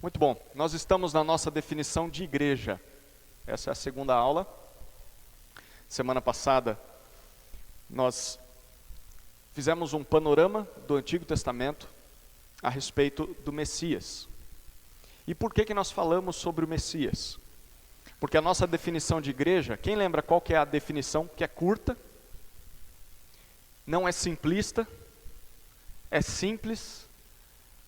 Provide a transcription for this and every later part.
Muito bom, nós estamos na nossa definição de igreja. Essa é a segunda aula. Semana passada nós fizemos um panorama do Antigo Testamento a respeito do Messias. E por que nós falamos sobre o Messias? Porque a nossa definição de igreja, quem lembra qual que é a definição? Que é curta, não é simplista, é simples,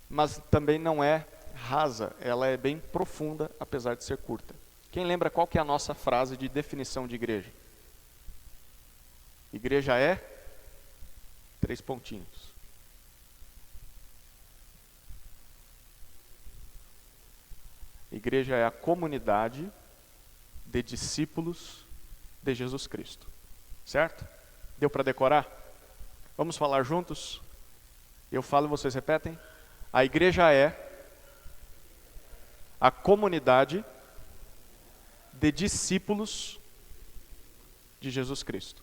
mas também não é rasa, ela é bem profunda, apesar de ser curta. Quem lembra qual que é a nossa frase de definição de igreja? Igreja é 3 pontinhos. Igreja é a comunidade de discípulos de Jesus Cristo. Certo? Deu para decorar? Vamos falar juntos? Eu falo e vocês repetem? A igreja é a comunidade de discípulos de Jesus Cristo.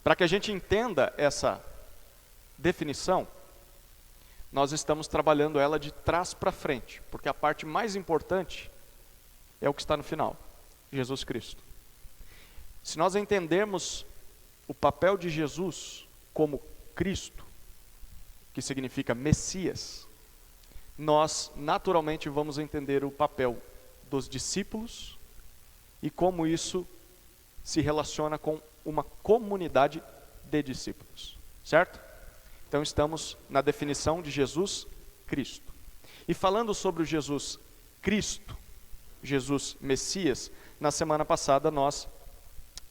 Para que a gente entenda essa definição, nós estamos trabalhando ela de trás para frente, porque a parte mais importante é o que está no final, Jesus Cristo. Se nós entendermos o papel de Jesus como Cristo, que significa Messias, nós naturalmente vamos entender o papel dos discípulos e como isso se relaciona com uma comunidade de discípulos, certo? Então estamos na definição de Jesus Cristo. E falando sobre o Jesus Cristo, Jesus Messias, na semana passada nós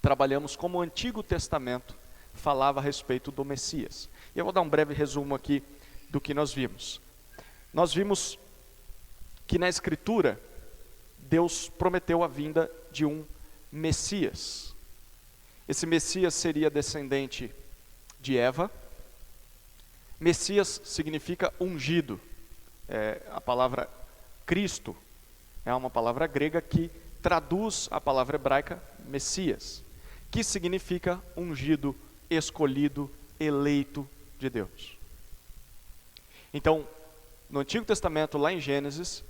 trabalhamos como o Antigo Testamento falava a respeito do Messias. E eu vou dar um breve resumo aqui do que nós vimos. Nós vimos que na Escritura, Deus prometeu a vinda de um Messias. Esse Messias seria descendente de Eva. Messias significa ungido. A palavra Cristo é uma palavra grega que traduz a palavra hebraica Messias, que significa ungido, escolhido, eleito de Deus. Então, no Antigo Testamento, lá em Gênesis,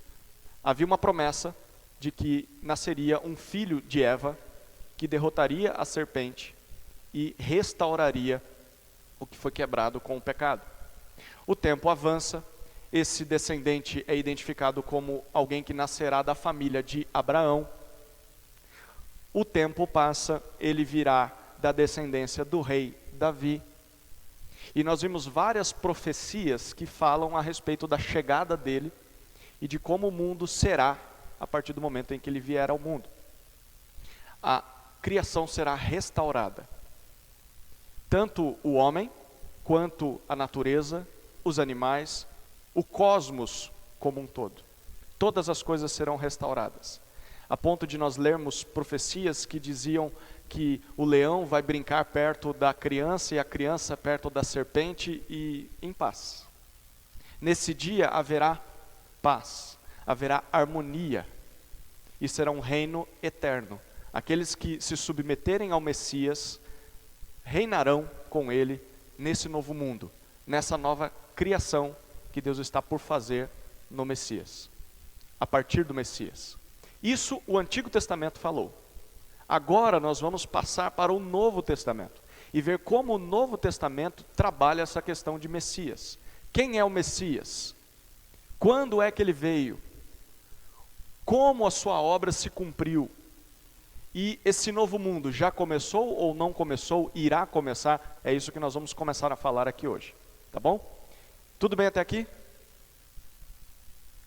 havia uma promessa de que nasceria um filho de Eva que derrotaria a serpente e restauraria o que foi quebrado com o pecado. O tempo avança, esse descendente é identificado como alguém que nascerá da família de Abraão. O tempo passa, ele virá da descendência do rei Davi. E nós vimos várias profecias que falam a respeito da chegada dele e de como o mundo será a partir do momento em que ele vier ao mundo. A criação será restaurada. Tanto o homem, quanto a natureza, os animais, o cosmos como um todo. Todas as coisas serão restauradas. A ponto de nós lermos profecias que diziam que o leão vai brincar perto da criança e a criança perto da serpente e em paz. Nesse dia haverá paz, haverá harmonia e será um reino eterno. Aqueles que se submeterem ao Messias reinarão com ele nesse novo mundo, nessa nova criação que Deus está por fazer no Messias, a partir do Messias. Isso o Antigo Testamento falou. Agora nós vamos passar para o Novo Testamento e ver como o Novo Testamento trabalha essa questão de Messias. Quem é o Messias? Quando é que ele veio? Como a sua obra se cumpriu? E esse novo mundo já começou ou não começou? Irá começar? É isso que nós vamos começar a falar aqui hoje. Tá bom? Tudo bem até aqui?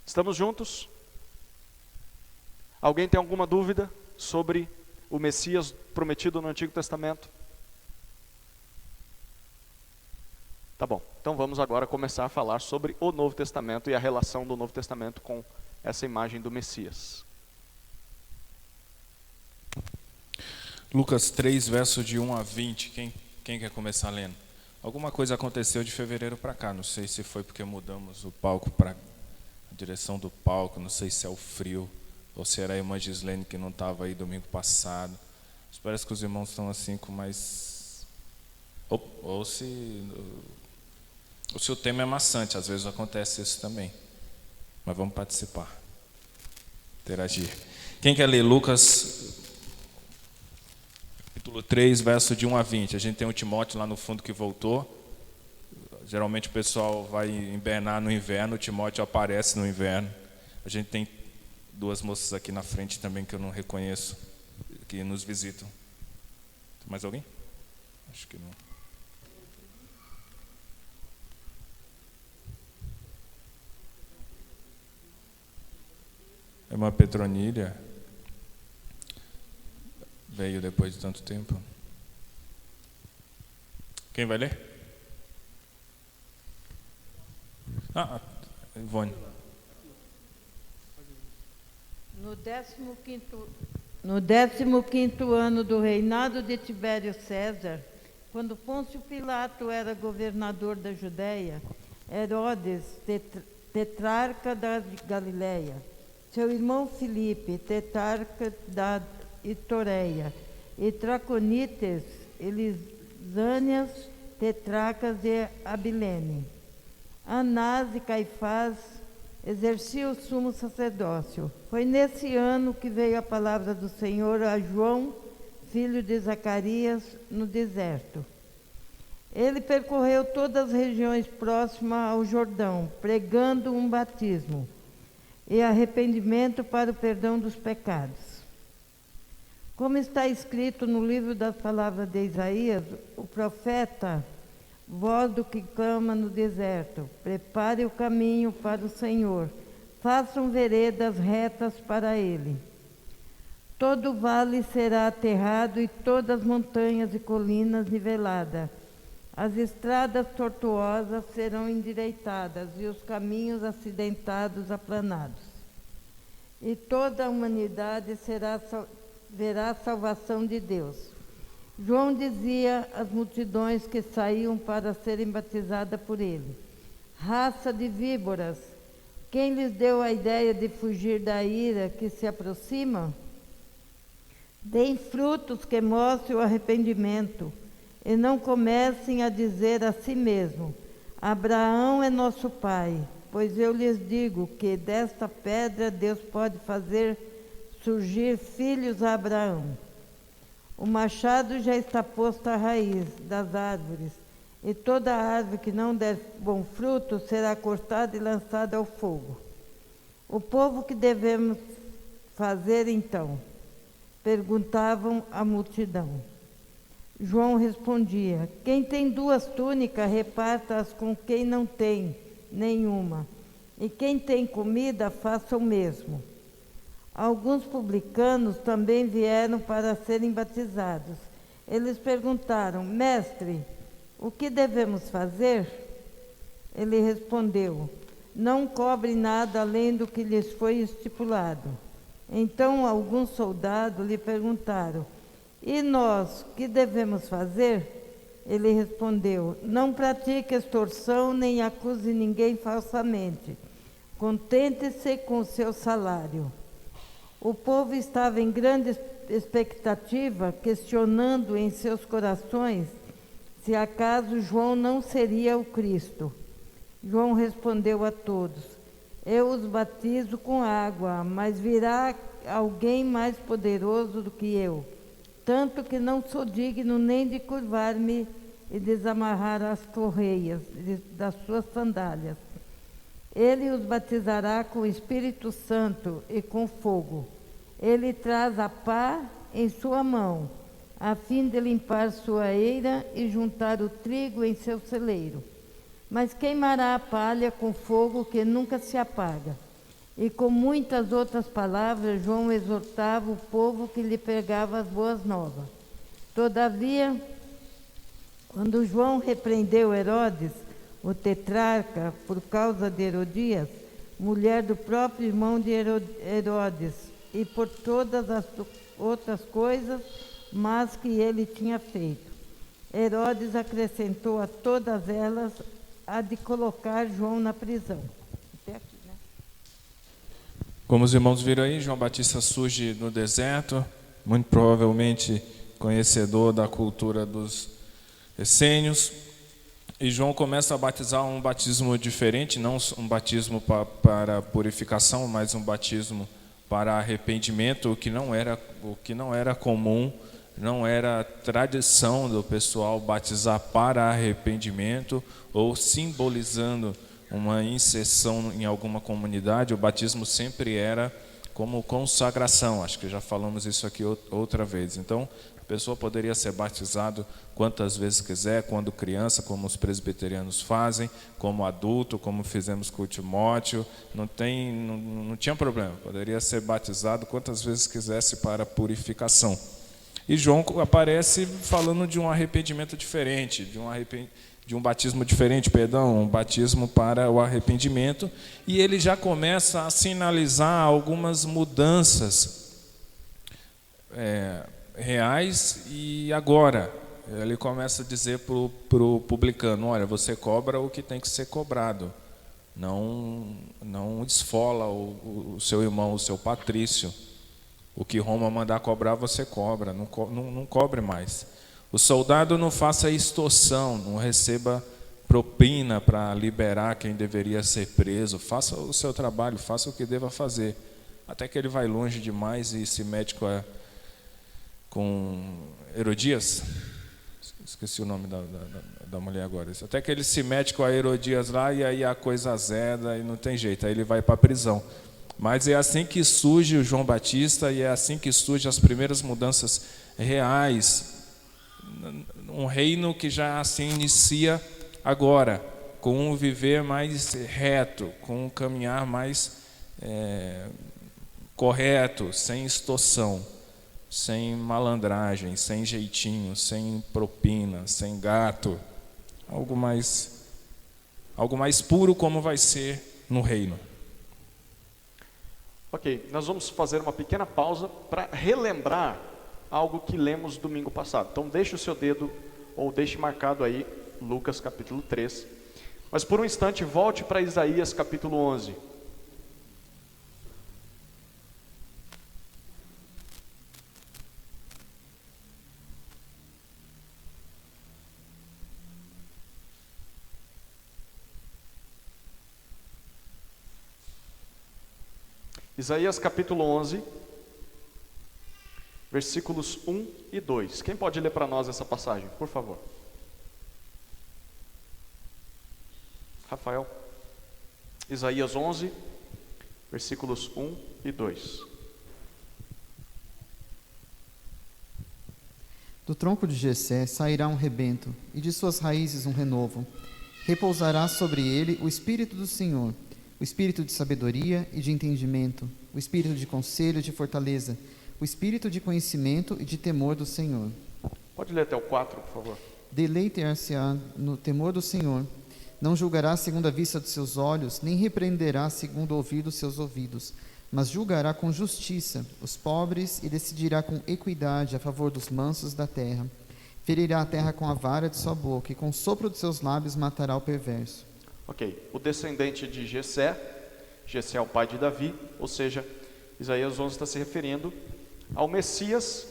Estamos juntos? Alguém tem alguma dúvida sobre o Messias prometido no Antigo Testamento? Tá bom, então vamos agora começar a falar sobre o Novo Testamento e a relação do Novo Testamento com essa imagem do Messias. Lucas 3, versos de 1 a 20, quem quer começar lendo? Alguma coisa aconteceu de fevereiro para cá, não sei se foi porque mudamos o palco para a direção do palco, não sei se é o frio, ou se era a irmã Gislene que não estava aí domingo passado. Parece que os irmãos estão assim com mais... Ou se... O seu tema é maçante, às vezes acontece isso também. Mas vamos participar, interagir. Quem quer ler Lucas, capítulo 3, verso de 1 a 20? A gente tem o Timóteo lá no fundo que voltou. Geralmente o pessoal vai hibernar no inverno, o Timóteo aparece no inverno. A gente tem duas moças aqui na frente também que eu não reconheço, que nos visitam. Tem mais alguém? Acho que não. É uma Petronília. Veio depois de tanto tempo. Quem vai ler? Ivone. No 15º ano do reinado de Tibério César, quando Pôncio Pilato era governador da Judéia, Herodes, tetrarca da Galileia, seu irmão Filipe, tetrarca da Itoreia, e Traconites e Lisânias, tetrarcas de Abilene. Anás e Caifás exerciam o sumo sacerdócio. Foi nesse ano que veio a palavra do Senhor a João, filho de Zacarias, no deserto. Ele percorreu todas as regiões próximas ao Jordão, pregando um batismo e arrependimento para o perdão dos pecados. Como está escrito no livro das palavras de Isaías, o profeta: voz do que clama no deserto, prepare o caminho para o Senhor, façam veredas retas para Ele. Todo vale será aterrado e todas as montanhas e colinas niveladas. As estradas tortuosas serão endireitadas e os caminhos acidentados aplanados. E toda a humanidade verá a salvação de Deus. João dizia às multidões que saíam para serem batizadas por ele: raça de víboras, quem lhes deu a ideia de fugir da ira que se aproxima? Deem frutos que mostrem o arrependimento, e não comecem a dizer a si mesmo: Abraão é nosso pai, pois eu lhes digo que desta pedra Deus pode fazer surgir filhos a Abraão. O machado já está posto à raiz das árvores, e toda árvore que não der bom fruto será cortada e lançada ao fogo. O povo que devemos fazer então? Perguntavam a multidão. João respondia: quem tem 2 túnicas, reparta-as com quem não tem nenhuma, e quem tem comida, faça o mesmo. Alguns publicanos também vieram para serem batizados. Eles perguntaram: mestre, o que devemos fazer? Ele respondeu: não cobre nada além do que lhes foi estipulado. Então alguns soldados lhe perguntaram: e nós, que devemos fazer? Ele respondeu: não pratique extorsão, nem acuse ninguém falsamente. Contente-se com o seu salário. O povo estava em grande expectativa, questionando em seus corações se acaso João não seria o Cristo. João respondeu a todos: eu os batizo com água, mas virá alguém mais poderoso do que eu, tanto que não sou digno nem de curvar-me e desamarrar as correias das suas sandálias. Ele os batizará com o Espírito Santo e com fogo. Ele traz a pá em sua mão, a fim de limpar sua eira e juntar o trigo em seu celeiro. Mas queimará a palha com fogo que nunca se apaga. E com muitas outras palavras, João exortava o povo que lhe pregava as boas novas. Todavia, quando João repreendeu Herodes, o tetrarca, por causa de Herodias, mulher do próprio irmão de Herodes, e por todas as outras coisas, mas que ele tinha feito, Herodes acrescentou a todas elas a de colocar João na prisão. Como os irmãos viram aí, João Batista surge no deserto, muito provavelmente conhecedor da cultura dos essênios. E João começa a batizar um batismo diferente, não um batismo para purificação, mas um batismo para arrependimento, o que não era comum, não era tradição do pessoal batizar para arrependimento ou simbolizando uma inserção em alguma comunidade. O batismo sempre era como consagração. Acho que já falamos isso aqui outra vez. Então, a pessoa poderia ser batizado quantas vezes quiser, quando criança, como os presbiterianos fazem, como adulto, como fizemos com o Timóteo, não tinha problema, poderia ser batizado quantas vezes quisesse para purificação. E João aparece falando de um arrependimento diferente, de um batismo diferente, um batismo para o arrependimento, e ele já começa a sinalizar algumas mudanças reais. E agora ele começa a dizer para o publicano: olha, você cobra o que tem que ser cobrado, não esfola o seu irmão, o seu patrício. O que Roma mandar cobrar, você cobra, não cobre mais. O soldado não faça extorsão, não receba propina para liberar quem deveria ser preso. Faça o seu trabalho, faça o que deva fazer. Até que ele vai longe demais e se mete com Herodias. Esqueci o nome da mulher agora. Até que ele se mete com a Herodias lá e aí a coisa azeda e não tem jeito. Aí ele vai para a prisão. Mas é assim que surge o João Batista e é assim que surgem as primeiras mudanças reais. Um reino que já se inicia agora, com um viver mais reto, com um caminhar mais correto, sem extorsão, sem malandragem, sem jeitinho, sem propina, sem gato. Algo mais puro, como vai ser no reino. Ok, nós vamos fazer uma pequena pausa para relembrar algo que lemos domingo passado. Então deixe o seu dedo, ou deixe marcado aí, Lucas capítulo 3. Mas por um instante, volte para Isaías capítulo 11. Isaías capítulo 11, versículos 1 e 2. Quem pode ler para nós essa passagem, por favor? Rafael. Isaías 11, versículos 1 e 2. Do tronco de Jessé sairá um rebento, e de suas raízes um renovo. Repousará sobre ele o Espírito do Senhor, o Espírito de sabedoria e de entendimento, o Espírito de conselho e de fortaleza, o Espírito de conhecimento e de temor do Senhor. Pode ler até o 4, por favor. Deleitar-se-á no temor do Senhor, não julgará segundo a vista dos seus olhos, nem repreenderá segundo o ouvir dos seus ouvidos, mas julgará com justiça os pobres e decidirá com equidade a favor dos mansos da terra. Ferirá a terra com a vara de sua boca e com o sopro de seus lábios matará o perverso. Ok, o descendente de Jessé é o pai de Davi, ou seja, Isaías 11 está se referindo ao Messias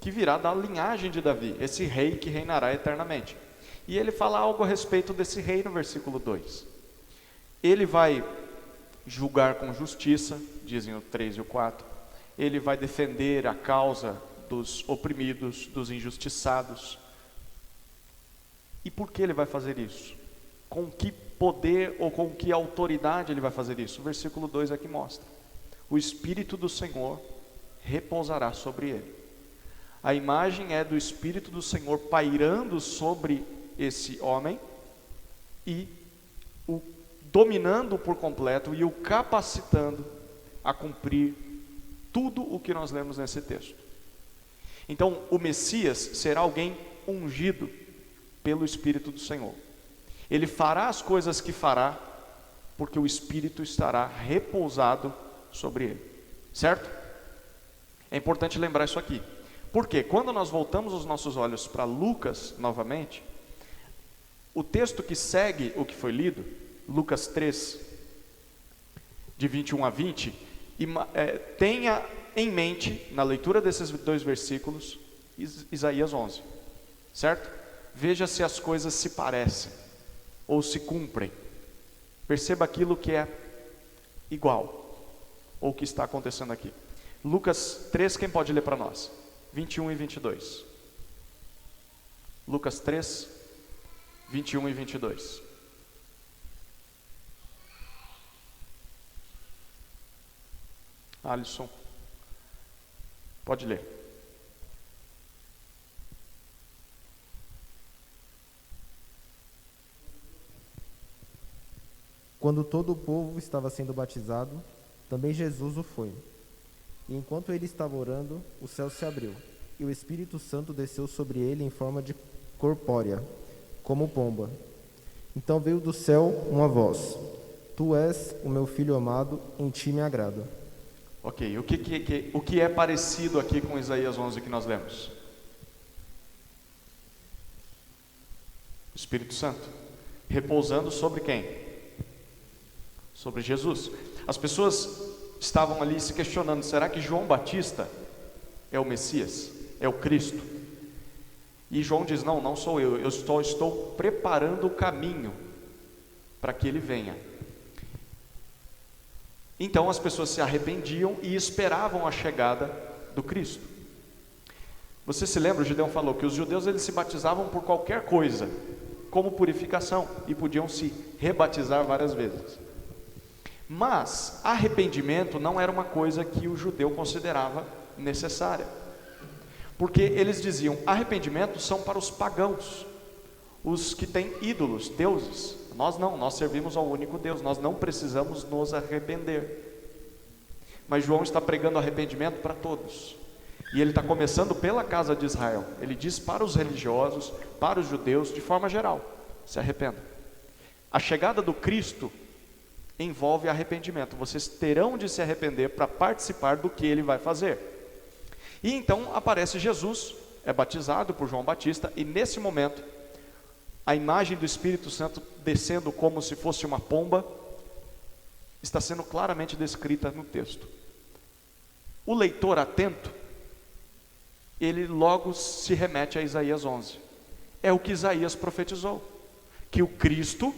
que virá da linhagem de Davi, esse rei que reinará eternamente. E ele fala algo a respeito desse rei no versículo 2. Ele vai julgar com justiça, dizem o 3 e o 4. Ele vai defender a causa dos oprimidos, dos injustiçados. E por que ele vai fazer isso? Com que poder ou com que autoridade ele vai fazer isso? O versículo 2 aqui mostra: o Espírito do Senhor repousará sobre ele. A imagem é do Espírito do Senhor pairando sobre esse homem e o dominando por completo e o capacitando a cumprir tudo o que nós lemos nesse texto. Então, o Messias será alguém ungido pelo Espírito do Senhor. Ele fará as coisas que fará, porque o Espírito estará repousado sobre ele. Certo? É importante lembrar isso aqui. Porque quando nós voltamos os nossos olhos para Lucas novamente, o texto que segue o que foi lido, Lucas 3, de 21 a 20, tenha em mente, na leitura desses dois versículos, Isaías 11. Certo? Veja se as coisas se parecem. ou se cumprem. Perceba aquilo que é igual, ou que está acontecendo aqui. Lucas 3, quem pode ler para nós? 21 e 22. Lucas 3, 21 e 22. Alisson, pode ler. Quando todo o povo estava sendo batizado, também Jesus o foi. E enquanto ele estava orando, o céu se abriu, e o Espírito Santo desceu sobre ele em forma de corpórea, como pomba. Então veio do céu uma voz: Tu és o meu filho amado, em ti me agrado. Ok, o que é parecido aqui com Isaías 11 que nós lemos? O Espírito Santo, repousando sobre quem? Sobre Jesus. As pessoas estavam ali se questionando, será que João Batista é o Messias? É o Cristo? E João diz, não sou eu estou preparando o caminho para que ele venha. Então as pessoas se arrependiam e esperavam a chegada do Cristo. Você se lembra, o Gideão falou que os judeus eles se batizavam por qualquer coisa, como purificação, e podiam se rebatizar várias vezes. Mas arrependimento não era uma coisa que o judeu considerava necessária. Porque eles diziam, arrependimento são para os pagãos, os que têm ídolos, deuses. Nós não, nós servimos ao único Deus, nós não precisamos nos arrepender. Mas João está pregando arrependimento para todos. E ele está começando pela casa de Israel. Ele diz para os religiosos, para os judeus, de forma geral, se arrependam. A chegada do Cristo envolve arrependimento. Vocês terão de se arrepender para participar do que ele vai fazer. E então aparece Jesus, é batizado por João Batista, e nesse momento, a imagem do Espírito Santo descendo como se fosse uma pomba, está sendo claramente descrita no texto. O leitor atento, ele logo se remete a Isaías 11. É o que Isaías profetizou, que o Cristo,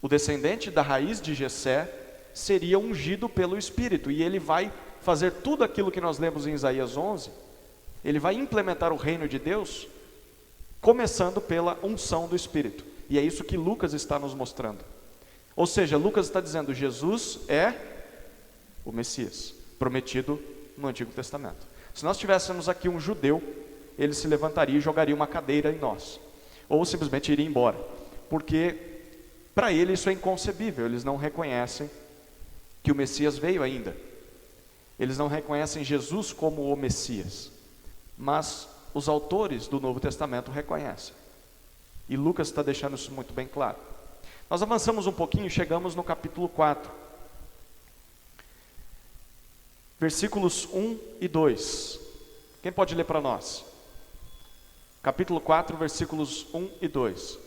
o descendente da raiz de Jessé, seria ungido pelo Espírito, e ele vai fazer tudo aquilo que nós lemos em Isaías 11, ele vai implementar o reino de Deus, começando pela unção do Espírito, e é isso que Lucas está nos mostrando. Ou seja, Lucas está dizendo, Jesus é o Messias, prometido no Antigo Testamento. Se nós tivéssemos aqui um judeu, ele se levantaria e jogaria uma cadeira em nós, ou simplesmente iria embora, porque para ele isso é inconcebível, eles não reconhecem que o Messias veio ainda, eles não reconhecem Jesus como o Messias, mas os autores do Novo Testamento reconhecem, e Lucas está deixando isso muito bem claro. Nós avançamos um pouquinho e chegamos no capítulo 4, versículos 1 e 2, quem pode ler para nós? Capítulo 4, versículos 1 e 2,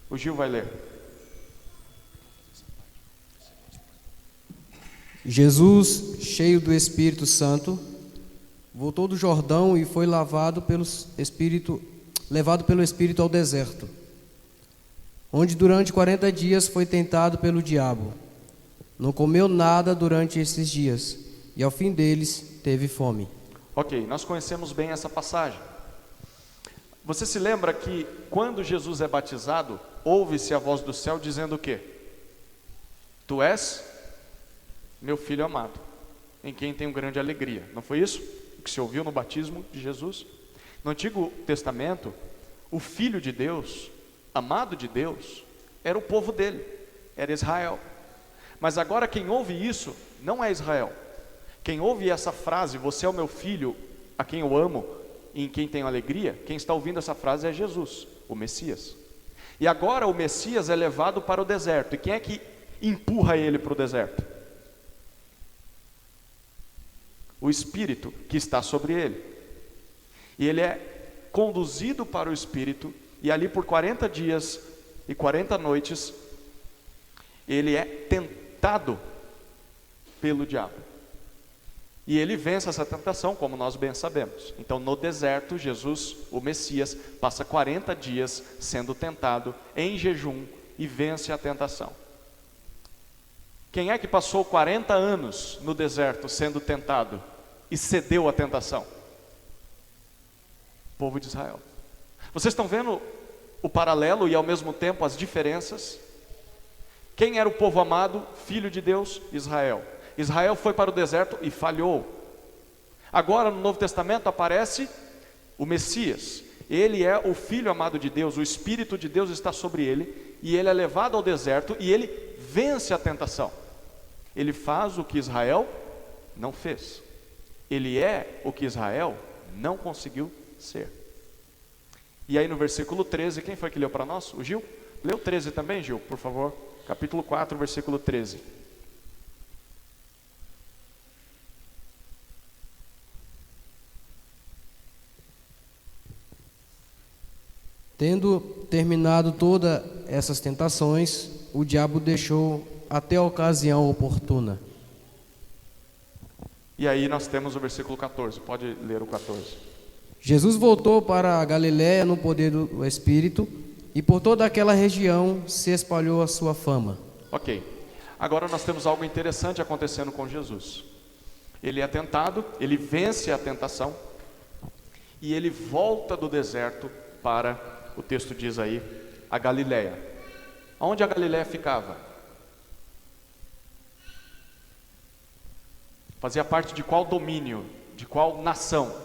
o Gil vai ler. Jesus, cheio do Espírito Santo, voltou do Jordão e foi levado pelo Espírito ao deserto, onde durante 40 dias foi tentado pelo diabo. Não comeu nada durante esses dias, e ao fim deles teve fome. Ok, nós conhecemos bem essa passagem. Você se lembra que quando Jesus é batizado, ouve-se a voz do céu dizendo o quê? Tu és meu filho amado, em quem tenho grande alegria. Não foi isso que se ouviu no batismo de Jesus? No Antigo Testamento, o Filho de Deus, amado de Deus, era o povo dele, era Israel. Mas agora quem ouve isso não é Israel. Quem ouve essa frase, você é o meu filho, a quem eu amo e em quem tenho alegria, quem está ouvindo essa frase é Jesus, o Messias. E agora o Messias é levado para o deserto. E quem é que empurra ele para o deserto? O Espírito que está sobre ele. E ele é conduzido para o Espírito, e ali por 40 dias e 40 noites, ele é tentado pelo diabo. E ele vence essa tentação, como nós bem sabemos. Então, no deserto, Jesus, o Messias, passa 40 dias sendo tentado em jejum e vence a tentação. Quem é que passou 40 anos no deserto sendo tentado e cedeu à tentação? O povo de Israel. Vocês estão vendo o paralelo e ao mesmo tempo as diferenças? Quem era o povo amado, filho de Deus? Israel. Israel foi para o deserto e falhou. Agora no Novo Testamento aparece o Messias. Ele é o filho amado de Deus, o Espírito de Deus está sobre ele, e ele é levado ao deserto e ele vence a tentação. Ele faz o que Israel não fez. Ele é o que Israel não conseguiu ser. E aí no versículo 13, quem foi que leu para nós? O Gil? Leu 13 também, Gil, por favor. Capítulo 4, versículo 13. Tendo terminado todas essas tentações, o diabo deixou até a ocasião oportuna. E aí nós temos o versículo 14, pode ler o 14. Jesus voltou para a Galiléia no poder do Espírito, e por toda aquela região se espalhou a sua fama. Ok, agora nós temos algo interessante acontecendo com Jesus. Ele é tentado, ele vence a tentação, e ele volta do deserto para, o texto diz aí, a Galiléia. Onde a Galiléia ficava? Fazia parte de qual domínio? De qual nação?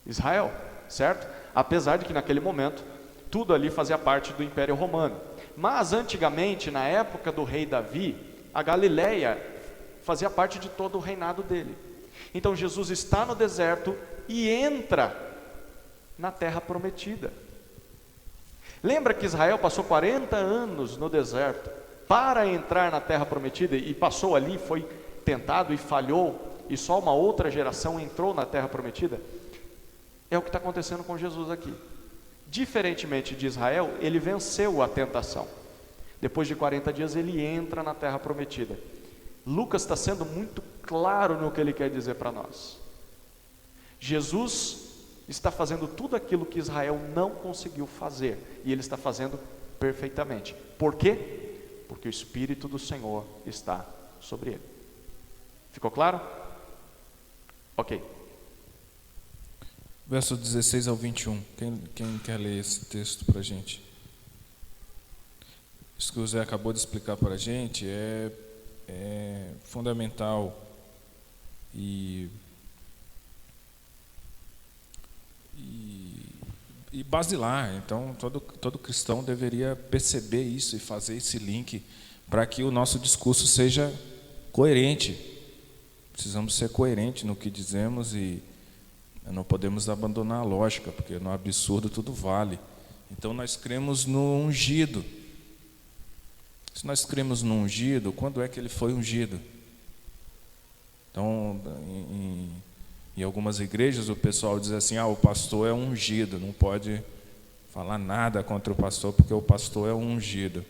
Israel, certo? Apesar de que naquele momento tudo ali fazia parte do Império Romano. Mas antigamente, na época do rei Davi, a Galiléia fazia parte de todo o reinado dele. Então Jesus está no deserto e entra na terra prometida. Lembra que Israel passou 40 anos no deserto para entrar na terra prometida e passou ali, foi tentado e falhou, e só uma outra geração entrou na terra prometida? É o que está acontecendo com Jesus aqui. Diferentemente de Israel, ele venceu a tentação. Depois de 40 dias ele entra na terra prometida. Lucas está sendo muito claro no que ele quer dizer para nós. Jesus está fazendo tudo aquilo que Israel não conseguiu fazer, e ele está fazendo perfeitamente. Por quê? Porque o Espírito do Senhor está sobre ele. Ficou claro? Ok. Verso 16 ao 21. Quem quer ler esse texto para a gente? Isso que o Zé acabou de explicar para a gente é fundamental e basilar. Então todo cristão deveria perceber isso e fazer esse link para que o nosso discurso seja coerente. Precisamos ser coerentes no que dizemos e não podemos abandonar a lógica, porque no absurdo tudo vale. Então nós cremos no ungido. Se nós cremos no ungido, quando é que ele foi ungido? Então, em algumas igrejas o pessoal diz assim: o pastor é ungido, não pode falar nada contra o pastor, porque o pastor é ungido.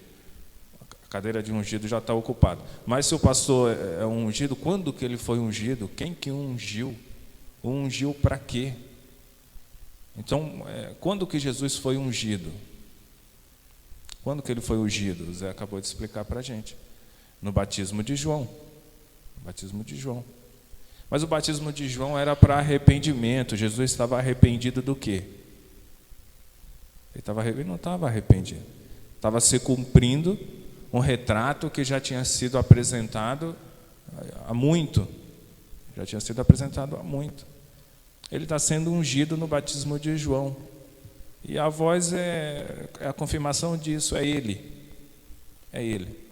A cadeira de ungido já está ocupada. Mas se o pastor é ungido, quando que ele foi ungido? Quem que ungiu? Ungiu para quê? Então, quando que Jesus foi ungido? Quando que ele foi ungido? O Zé acabou de explicar para a gente. No batismo de João. No batismo de João. Mas o batismo de João era para arrependimento. Jesus estava arrependido do quê? Ele não estava arrependido. Estava se cumprindo um retrato que já tinha sido apresentado há muito. Já tinha sido apresentado há muito. Ele está sendo ungido no batismo de João. E a voz é a confirmação disso, é ele. É ele.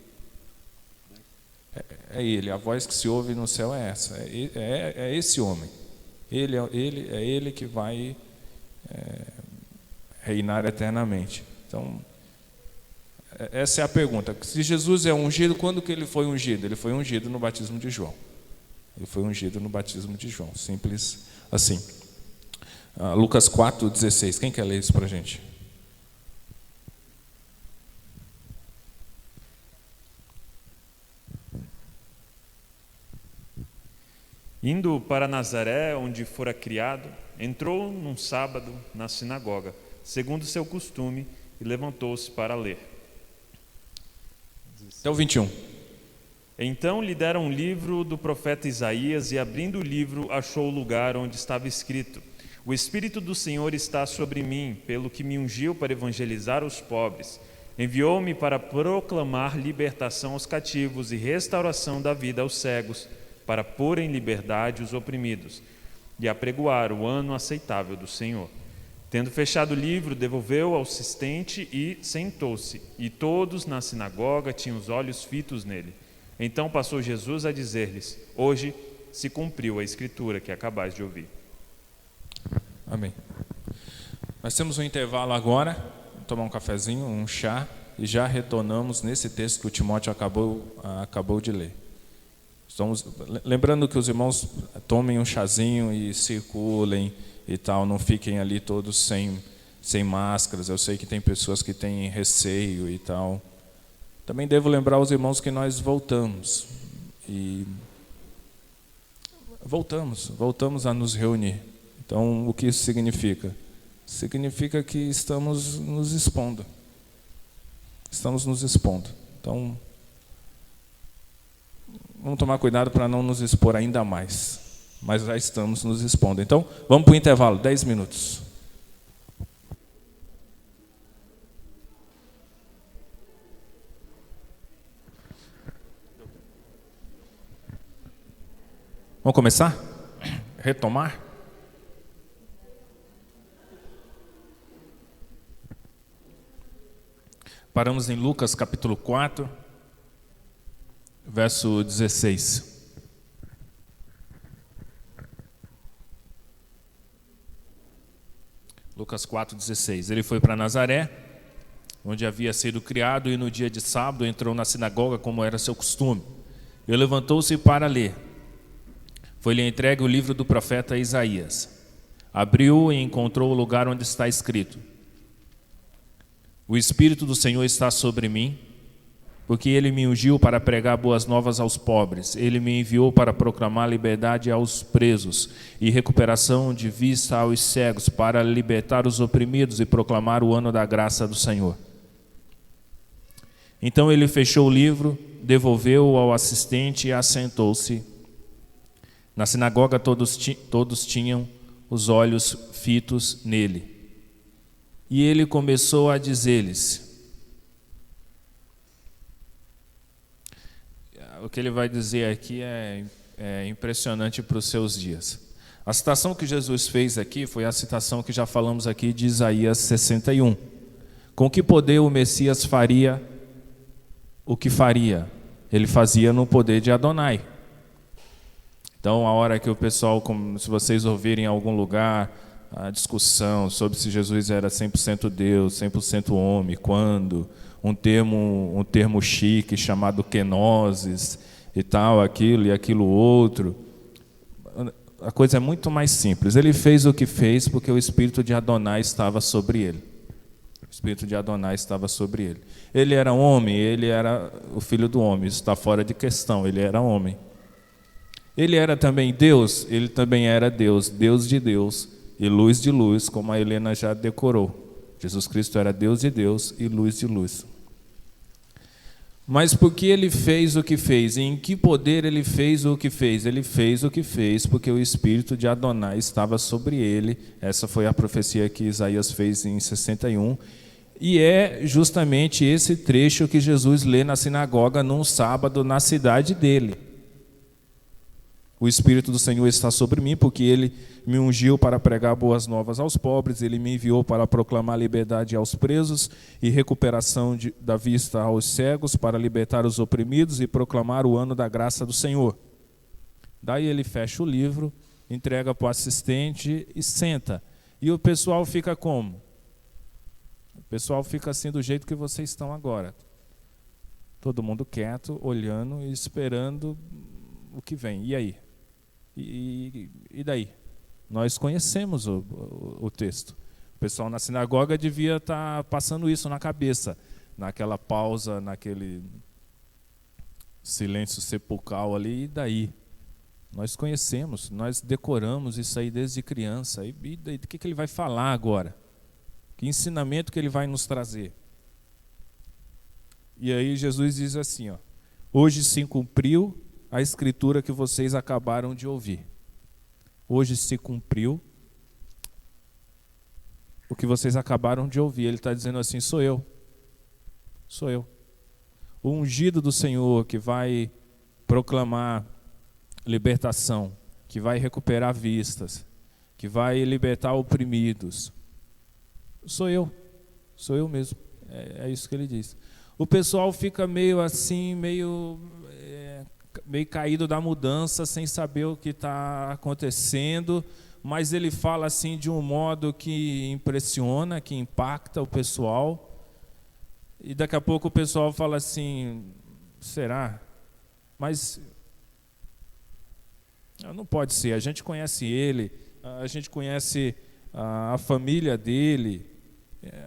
É ele. A voz que se ouve no céu é essa. É esse homem. É ele que vai reinar eternamente. Então, essa é a pergunta. Se Jesus é ungido, quando que ele foi ungido? Ele foi ungido no batismo de João. Ele foi ungido no batismo de João. Simples assim. Lucas 4:16. Quem quer ler isso para a gente? Indo para Nazaré, onde fora criado, entrou num sábado na sinagoga, segundo seu costume, e levantou-se para ler. Até o 21. Então lhe deram um livro do profeta Isaías, e abrindo o livro, achou o lugar onde estava escrito: O Espírito do Senhor está sobre mim, pelo que me ungiu para evangelizar os pobres. Enviou-me para proclamar libertação aos cativos e restauração da vida aos cegos, para pôr em liberdade os oprimidos e apregoar o ano aceitável do Senhor. Tendo fechado o livro, devolveu ao assistente e sentou-se. E todos na sinagoga tinham os olhos fitos nele. Então passou Jesus a dizer-lhes: Hoje se cumpriu a escritura que acabais de ouvir. Amém. Nós temos um intervalo agora, vamos tomar um cafezinho, um chá, e já retornamos nesse texto que o Timóteo acabou de ler. Lembrando que os irmãos tomem um chazinho e circulem e tal, não fiquem ali todos sem máscaras. Eu sei que tem pessoas que têm receio e tal. Também devo lembrar aos irmãos que nós voltamos a nos reunir. Então, o que isso significa? Significa que estamos nos expondo. Então, vamos tomar cuidado para não nos expor ainda mais. Mas já estamos nos expondo. Então, vamos para o intervalo, 10 minutos. Vamos começar? Retomar? Paramos em Lucas capítulo 4, verso 16. Lucas 4,16. Ele foi para Nazaré, onde havia sido criado, e no dia de sábado entrou na sinagoga, como era seu costume. Ele levantou-se para ler. Foi-lhe entregue o livro do profeta Isaías. Abriu e encontrou o lugar onde está escrito: O Espírito do Senhor está sobre mim, porque Ele me ungiu para pregar boas novas aos pobres. Ele me enviou para proclamar liberdade aos presos e recuperação de vista aos cegos, para libertar os oprimidos e proclamar o ano da graça do Senhor. Então ele fechou o livro, devolveu-o ao assistente e assentou-se. Na sinagoga todos tinham os olhos fitos nele. E ele começou a dizer-lhes. O que ele vai dizer aqui é impressionante para os seus dias. A citação que Jesus fez aqui foi a citação que já falamos aqui de Isaías 61. Com que poder o Messias faria o que faria? Ele fazia no poder de Adonai. Então, a hora que o pessoal, se vocês ouvirem em algum lugar a discussão sobre se Jesus era 100% Deus, 100% homem, quando, um termo chique chamado kenosis e tal, aquilo e aquilo outro, a coisa é muito mais simples. Ele fez o que fez porque o Espírito de Adonai estava sobre ele. O Espírito de Adonai estava sobre ele. Ele era homem, ele era o filho do homem, isso está fora de questão, ele era homem. Ele era também Deus, ele também era Deus, Deus de Deus e luz de luz, como a Helena já decorou. Jesus Cristo era Deus de Deus e luz de luz. Mas por que ele fez o que fez? E em que poder ele fez o que fez? Ele fez o que fez porque o Espírito de Adonai estava sobre ele. Essa foi a profecia que Isaías fez em 61. E é justamente esse trecho que Jesus lê na sinagoga num sábado na cidade dele. O Espírito do Senhor está sobre mim, porque Ele me ungiu para pregar boas novas aos pobres, Ele me enviou para proclamar liberdade aos presos e recuperação da vista aos cegos, para libertar os oprimidos e proclamar o ano da graça do Senhor. Daí ele fecha o livro, entrega para o assistente e senta. E o pessoal fica como? O pessoal fica assim do jeito que vocês estão agora. Todo mundo quieto, olhando e esperando o que vem. E aí? E daí? Nós conhecemos o texto. O pessoal na sinagoga devia estar passando isso na cabeça, naquela pausa, naquele silêncio sepulcral ali, e daí? Nós conhecemos, nós decoramos isso aí desde criança. E do que ele vai falar agora? Que ensinamento que ele vai nos trazer? E aí Jesus diz assim, ó: hoje se cumpriu a escritura que vocês acabaram de ouvir. Hoje se cumpriu o que vocês acabaram de ouvir. Ele está dizendo assim: sou eu. Sou eu. O ungido do Senhor que vai proclamar libertação, que vai recuperar vistas, que vai libertar oprimidos. Sou eu mesmo. É isso que ele diz. O pessoal fica meio assim, meio caído da mudança, sem saber o que está acontecendo, mas ele fala assim de um modo que impressiona, que impacta o pessoal. E daqui a pouco o pessoal fala assim: será? Mas não pode ser, a gente conhece ele, a gente conhece a família dele,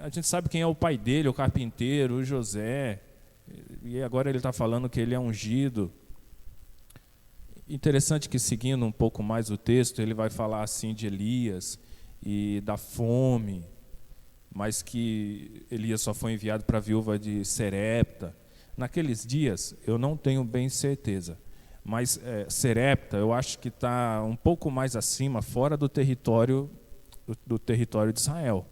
a gente sabe quem é o pai dele, o carpinteiro, o José, e agora ele está falando que ele é ungido. Interessante que, seguindo um pouco mais o texto, ele vai falar assim de Elias e da fome, mas que Elias só foi enviado para a viúva de Serepta. Naqueles dias, eu não tenho bem certeza, mas Serepta eu acho que está um pouco mais acima, fora do território de Israel.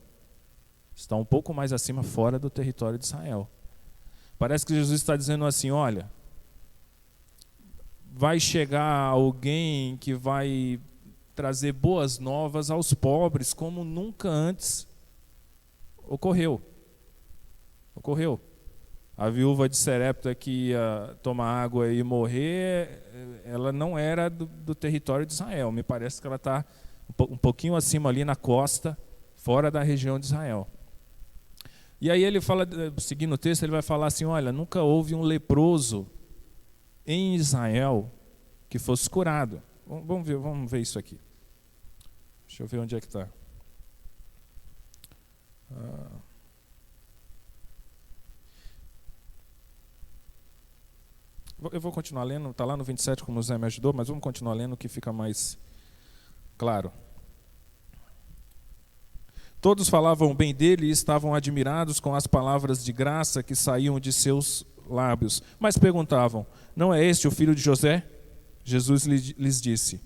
Está um pouco mais acima, fora do território de Israel. Parece que Jesus está dizendo assim: olha, vai chegar alguém que vai trazer boas novas aos pobres, como nunca antes ocorreu. A viúva de Serepta que ia tomar água e morrer, ela não era do território de Israel. Me parece que ela está um pouquinho acima ali na costa, fora da região de Israel. E aí ele fala, seguindo o texto, ele vai falar assim: olha, nunca houve um leproso em Israel que fosse curado. Vamos ver isso aqui. Deixa eu ver onde é que está. Eu vou continuar lendo, está lá no 27 como o Zé me ajudou, mas vamos continuar lendo que fica mais claro. Todos falavam bem dele e estavam admirados com as palavras de graça que saíam de seus lábios. Mas perguntavam: não é este o filho de José? Jesus lhes disse: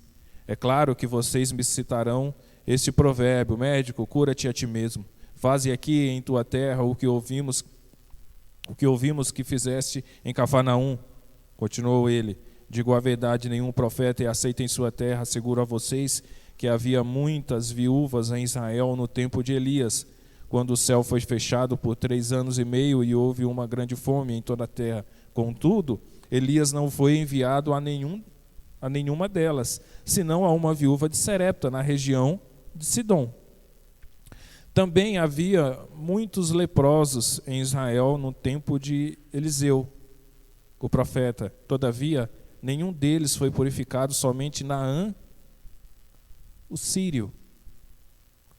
é claro que vocês me citarão este provérbio: médico, cura-te a ti mesmo. Faze aqui em tua terra o que ouvimos que fizeste em Cafarnaum. Continuou ele: digo a verdade, nenhum profeta é aceito em sua terra. Asseguro a vocês que havia muitas viúvas em Israel no tempo de Elias, quando o céu foi fechado por 3 anos e meio e houve uma grande fome em toda a terra. Contudo, Elias não foi enviado a nenhuma delas, senão a uma viúva de Serepta, na região de Sidom. Também havia muitos leprosos em Israel no tempo de Eliseu, o profeta. Todavia, nenhum deles foi purificado, somente Naã, o sírio.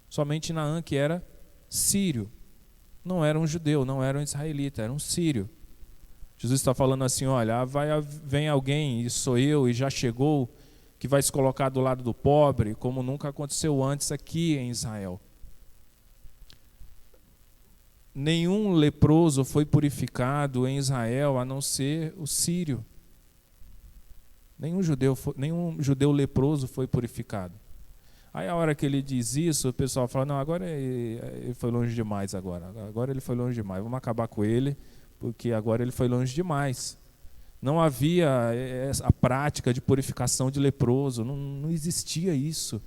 Somente Naã, que era sírio. Não era um judeu, não era um israelita, era um sírio. Jesus está falando assim: olha, vem alguém, e sou eu, e já chegou, que vai se colocar do lado do pobre, como nunca aconteceu antes aqui em Israel. Nenhum leproso foi purificado em Israel, a não ser o sírio. Nenhum judeu leproso foi purificado. Aí a hora que ele diz isso, o pessoal fala: não, agora ele foi longe demais agora ele foi longe demais, vamos acabar com ele, porque agora ele foi longe demais. Não havia a prática de purificação de leproso, não existia isso.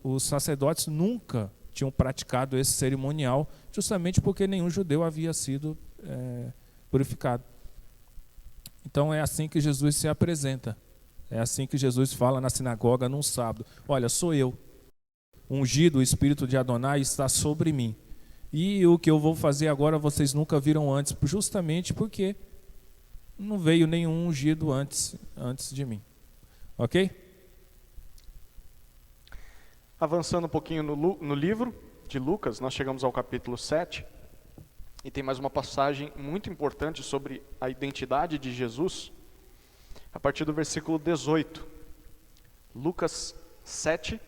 Os sacerdotes nunca tinham praticado esse cerimonial, justamente porque nenhum judeu havia sido purificado. Então é assim que Jesus se apresenta. É assim que Jesus fala na sinagoga num sábado: olha, sou eu, ungido, o Espírito de Adonai está sobre mim. E o que eu vou fazer agora vocês nunca viram antes, justamente porque não veio nenhum ungido antes de mim. Ok? Avançando um pouquinho no livro de Lucas, nós chegamos ao capítulo 7, e tem mais uma passagem muito importante sobre a identidade de Jesus, a partir do versículo 18. Lucas 7,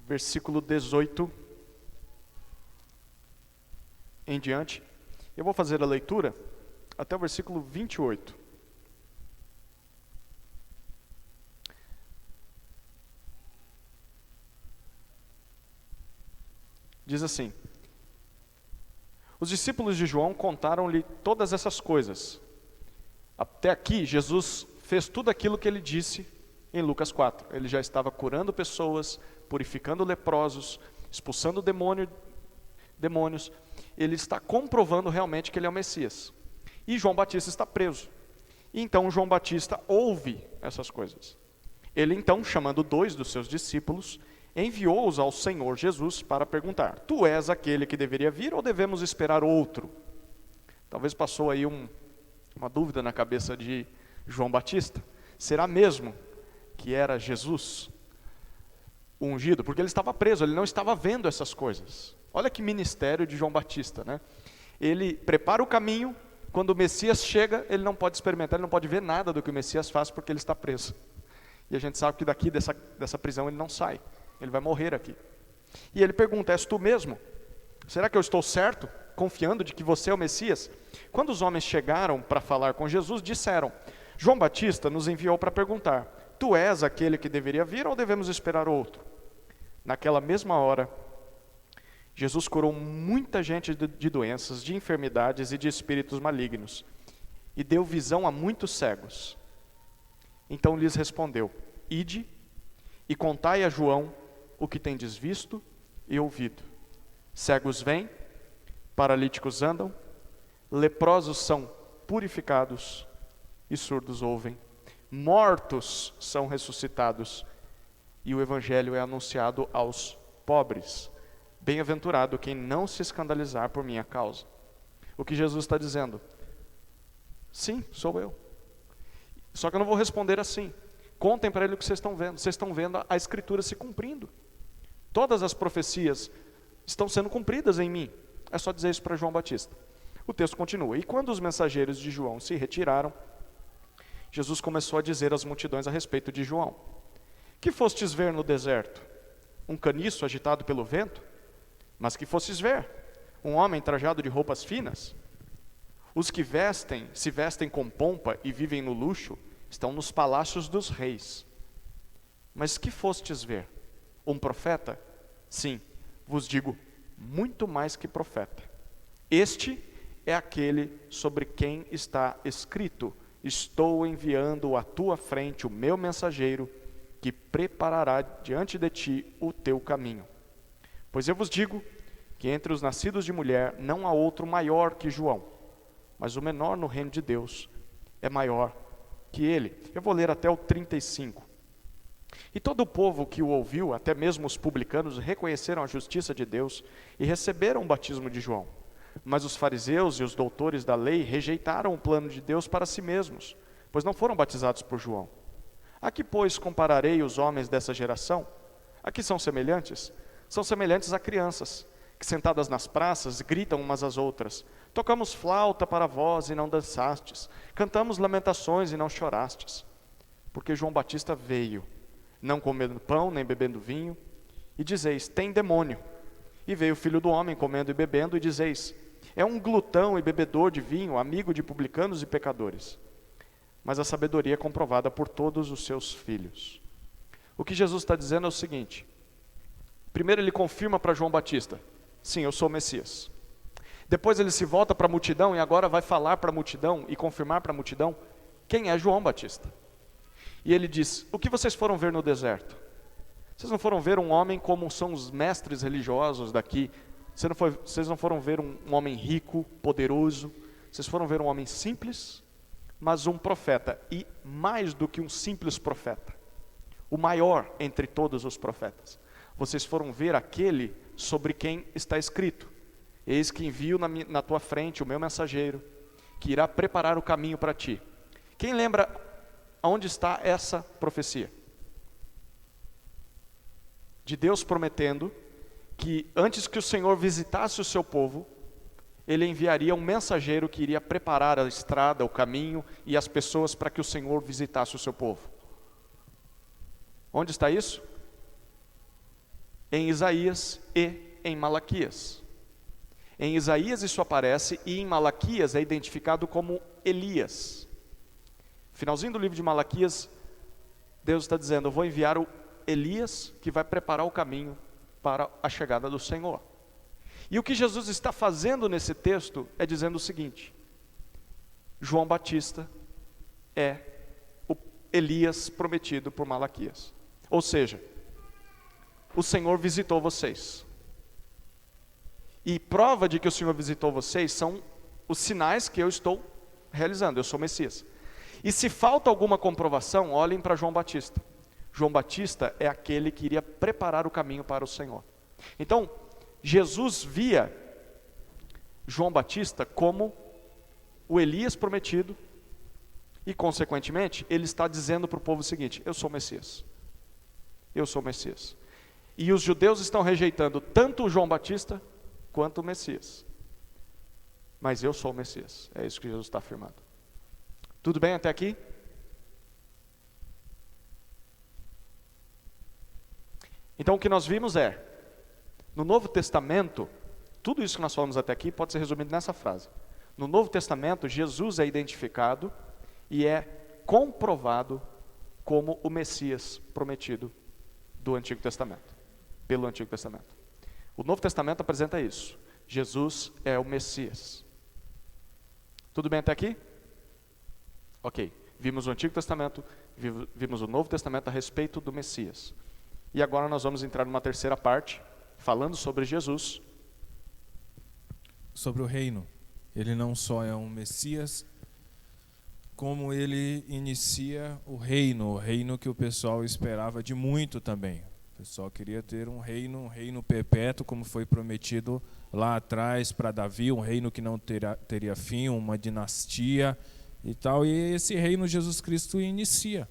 versículo 18 em diante. Eu vou fazer a leitura até o versículo 28. Diz assim: os discípulos de João contaram-lhe todas essas coisas. Até aqui, Jesus fez tudo aquilo que ele disse em Lucas 4. Ele já estava curando pessoas, purificando leprosos, expulsando demônios. Ele está comprovando realmente que ele é o Messias. E João Batista está preso. E então João Batista ouve essas coisas. Ele então, chamando 2 dos seus discípulos, enviou-os ao Senhor Jesus para perguntar: tu és aquele que deveria vir ou devemos esperar outro? Talvez passou aí uma dúvida na cabeça de João Batista. Será mesmo que era Jesus o ungido? Porque ele estava preso, ele não estava vendo essas coisas. Olha que ministério de João Batista, né? Ele prepara o caminho, quando o Messias chega, ele não pode experimentar, ele não pode ver nada do que o Messias faz porque ele está preso. E a gente sabe que daqui dessa prisão ele não sai. Ele vai morrer aqui. E ele pergunta: és tu mesmo? Será que eu estou certo, confiando de que você é o Messias? Quando os homens chegaram para falar com Jesus, disseram: João Batista nos enviou para perguntar: tu és aquele que deveria vir ou devemos esperar outro? Naquela mesma hora, Jesus curou muita gente de doenças, de enfermidades e de espíritos malignos, e deu visão a muitos cegos. Então lhes respondeu: ide e contai a João o que tendes visto e ouvido. Cegos vêm, paralíticos andam, leprosos são purificados e surdos ouvem. Mortos são ressuscitados e o evangelho é anunciado aos pobres. Bem-aventurado quem não se escandalizar por minha causa. O que Jesus está dizendo? Sim, sou eu. Só que eu não vou responder assim. Contem para ele o que vocês estão vendo. Vocês estão vendo a Escritura se cumprindo. Todas as profecias estão sendo cumpridas em mim. É só dizer isso para João Batista. O texto continua: e quando os mensageiros de João se retiraram, Jesus começou a dizer às multidões a respeito de João: que fostes ver no deserto? Um caniço agitado pelo vento? Mas que fostes ver? Um homem trajado de roupas finas? Os que se vestem com pompa e vivem no luxo, estão nos palácios dos reis. Mas que fostes ver? Um profeta? Sim, vos digo, muito mais que profeta. Este é aquele sobre quem está escrito: estou enviando à tua frente o meu mensageiro, que preparará diante de ti o teu caminho. Pois eu vos digo que entre os nascidos de mulher não há outro maior que João, mas o menor no reino de Deus é maior que ele. Eu vou ler até o 35. E todo o povo que o ouviu, até mesmo os publicanos, reconheceram a justiça de Deus e receberam o batismo de João. Mas os fariseus e os doutores da lei rejeitaram o plano de Deus para si mesmos, pois não foram batizados por João. A que, pois, compararei os homens dessa geração? A que são semelhantes? São semelhantes a crianças, que sentadas nas praças gritam umas às outras: tocamos flauta para vós e não dançastes, cantamos lamentações e não chorastes. Porque João Batista veio, não comendo pão nem bebendo vinho, e dizeis: tem demônio. E veio o Filho do Homem comendo e bebendo, e dizeis: é um glutão e bebedor de vinho, amigo de publicanos e pecadores. Mas a sabedoria é comprovada por todos os seus filhos. O que Jesus está dizendo é o seguinte: primeiro ele confirma para João Batista: sim, eu sou o Messias. Depois ele se volta para a multidão e agora vai falar para a multidão e confirmar para a multidão quem é João Batista. E ele diz: o que vocês foram ver no deserto? Vocês não foram ver um homem como são os mestres religiosos daqui. Vocês não foram ver um homem rico, poderoso. Vocês foram ver um homem simples, mas um profeta. E mais do que um simples profeta, o maior entre todos os profetas. Vocês foram ver aquele sobre quem está escrito: eis que envio na tua frente o meu mensageiro, que irá preparar o caminho para ti. Quem lembra onde está essa profecia? De Deus prometendo que antes que o Senhor visitasse o seu povo, ele enviaria um mensageiro que iria preparar a estrada, o caminho e as pessoas para que o Senhor visitasse o seu povo. Onde está isso? Em Isaías e em Malaquias. Em Isaías isso aparece e em Malaquias é identificado como Elias. Finalzinho do livro de Malaquias, Deus está dizendo: eu vou enviar o Elias que vai preparar o caminho para a chegada do Senhor. E o que Jesus está fazendo nesse texto é dizendo o seguinte: João Batista é o Elias prometido por Malaquias. Ou seja, o Senhor visitou vocês. E prova de que o Senhor visitou vocês são os sinais que eu estou realizando. Eu sou Messias. E se falta alguma comprovação, olhem para João Batista. João Batista é aquele que iria preparar o caminho para o Senhor. Então, Jesus via João Batista como o Elias prometido e, consequentemente, ele está dizendo para o povo o seguinte: eu sou o Messias. Eu sou o Messias. E os judeus estão rejeitando tanto o João Batista quanto o Messias. Mas eu sou o Messias. É isso que Jesus está afirmando. Tudo bem até aqui? Então o que nós vimos é, no Novo Testamento, tudo isso que nós falamos até aqui pode ser resumido nessa frase. No Novo Testamento, Jesus é identificado e é comprovado como o Messias prometido do Antigo Testamento, pelo Antigo Testamento. O Novo Testamento apresenta isso. Jesus é o Messias. Tudo bem até aqui? Ok. Vimos o Antigo Testamento, vimos o Novo Testamento a respeito do Messias. E agora nós vamos entrar numa terceira parte, falando sobre Jesus. Sobre o reino. Ele não só é um Messias, como ele inicia o reino que o pessoal esperava de muito também. O pessoal queria ter um reino perpétuo, como foi prometido lá atrás para Davi, um reino que não teria fim, uma dinastia e tal. E esse reino Jesus Cristo inicia.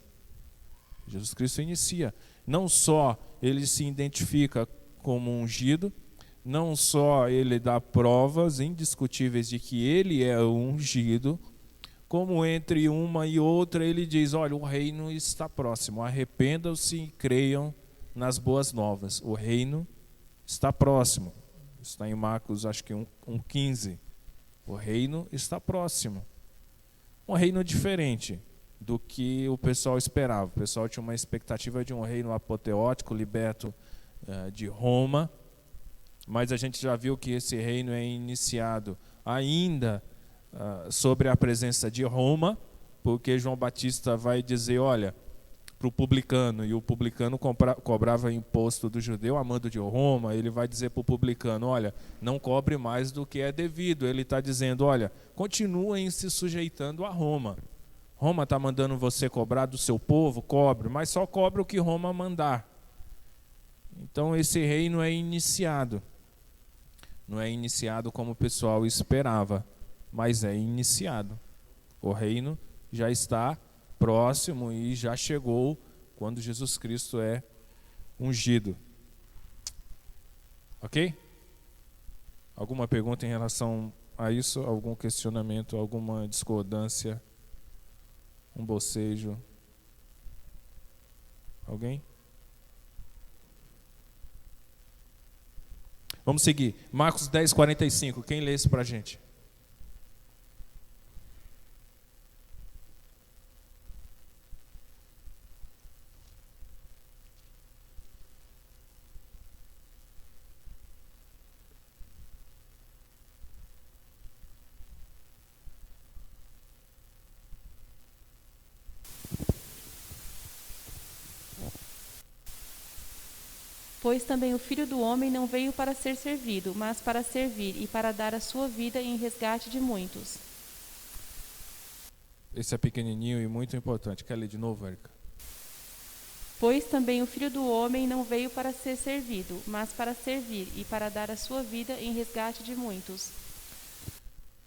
Jesus Cristo inicia. Não só ele se identifica como ungido, não só ele dá provas indiscutíveis de que ele é ungido, como entre uma e outra ele diz: olha, o reino está próximo, arrependam-se e creiam nas boas novas. O reino está próximo. Está em Marcos, acho que 1,15. O reino está próximo. Um reino diferente do que o pessoal esperava. O pessoal tinha uma expectativa de um reino apoteótico, liberto de Roma, mas a gente já viu que esse reino é iniciado ainda sobre a presença de Roma, porque João Batista vai dizer, olha, para o publicano, e o publicano cobrava imposto do judeu a mando de Roma, ele vai dizer para o publicano, olha, não cobre mais do que é devido. Ele está dizendo, olha, continuem se sujeitando a Roma. Roma está mandando você cobrar do seu povo, cobre, mas só cobre o que Roma mandar. Então esse reino é iniciado. Não é iniciado como o pessoal esperava, mas é iniciado. O reino já está próximo e já chegou quando Jesus Cristo é ungido. Ok? Alguma pergunta em relação a isso? Algum questionamento? Alguma discordância? Um bocejo? Alguém? Vamos seguir. Marcos 10, 45. Quem lê isso para a gente? Pois também o Filho do Homem não veio para ser servido, mas para servir e para dar a sua vida em resgate de muitos. Esse é pequenininho e muito importante. Quer ler de novo, Érica? Pois também o Filho do Homem não veio para ser servido, mas para servir e para dar a sua vida em resgate de muitos.